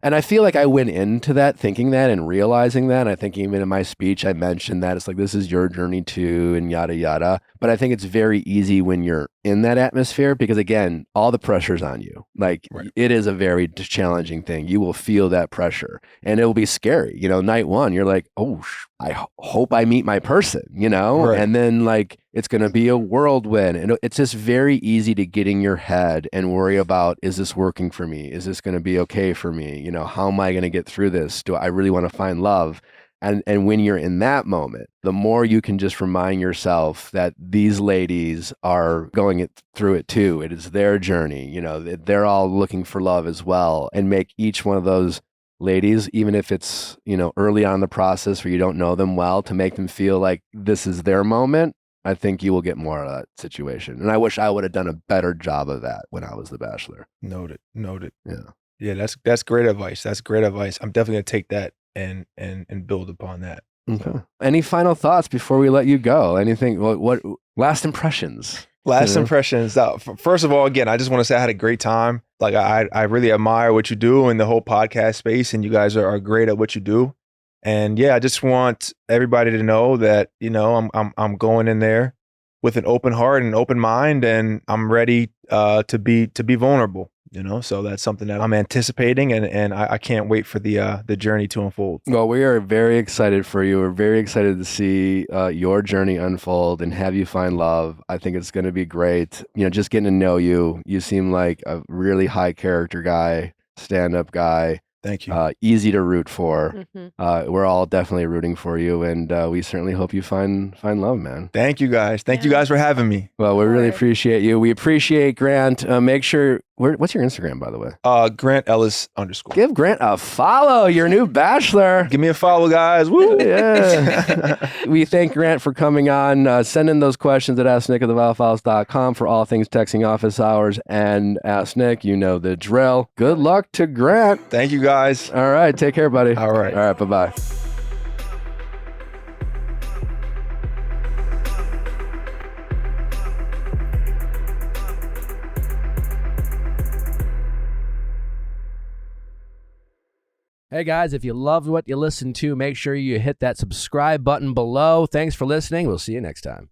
And I feel like I went into that thinking that and realizing that. And I think even in my speech, I mentioned that it's like, this is your journey too, and yada, yada. But I think it's very easy when you're in that atmosphere because, again, all the pressure's on you. Like, it is a very challenging thing. You will feel that pressure and it will be scary. You know, night one, you're like, oh, I hope I meet my person, you know? Right. And then, like, it's going to be a whirlwind. And it's just very easy to get in your head and worry about, is this working for me? Is this going to be okay for me? You know, how am I going to get through this? Do I really want to find love? And when you're in that moment, the more you can just remind yourself that these ladies are going through it too. It is their journey. You know, they're all looking for love as well, and make each one of those ladies, even if it's, you know, early on in the process where you don't know them well, to make them feel like this is their moment. I think you will get more out of that situation. And I wish I would have done a better job of that when I was the Bachelor. Noted. Yeah. Yeah, that's great advice. That's great advice. I'm definitely gonna take that and build upon that. Okay. Any final thoughts before we let you go? Anything? What last impressions? Last impressions. First of all, again, I just want to say I had a great time. Like I really admire what you do in the whole podcast space, and you guys are great at what you do. And yeah, I just want everybody to know that, you know, I'm going in there with an open heart and an open mind, and I'm ready to be vulnerable. You know, so that's something that I'm anticipating, and I can't wait for the journey to unfold. Well, we are very excited for you. We're very excited to see your journey unfold and have you find love. I think it's going to be great. You know, just getting to know you. You seem like a really high character guy, stand-up guy. Thank you. Easy to root for. Mm-hmm. We're all definitely rooting for you, and we certainly hope you find love, man. Thank you guys. Thank you guys for having me. Well, we really appreciate you. We appreciate Grant. Make sure. What's your Instagram, by the way? Grant Ellis _. Give Grant a follow. Your new Bachelor. Give me a follow, guys. Woo! Yeah. We thank Grant for coming on. Send in those questions at AskNick@theViallFiles.com for all things texting office hours and Ask Nick. You know the drill. Good luck to Grant. Thank you, guys. All right. Take care, buddy. All right. All right. Bye-bye. Hey guys, if you loved what you listened to, make sure you hit that subscribe button below. Thanks for listening. We'll see you next time.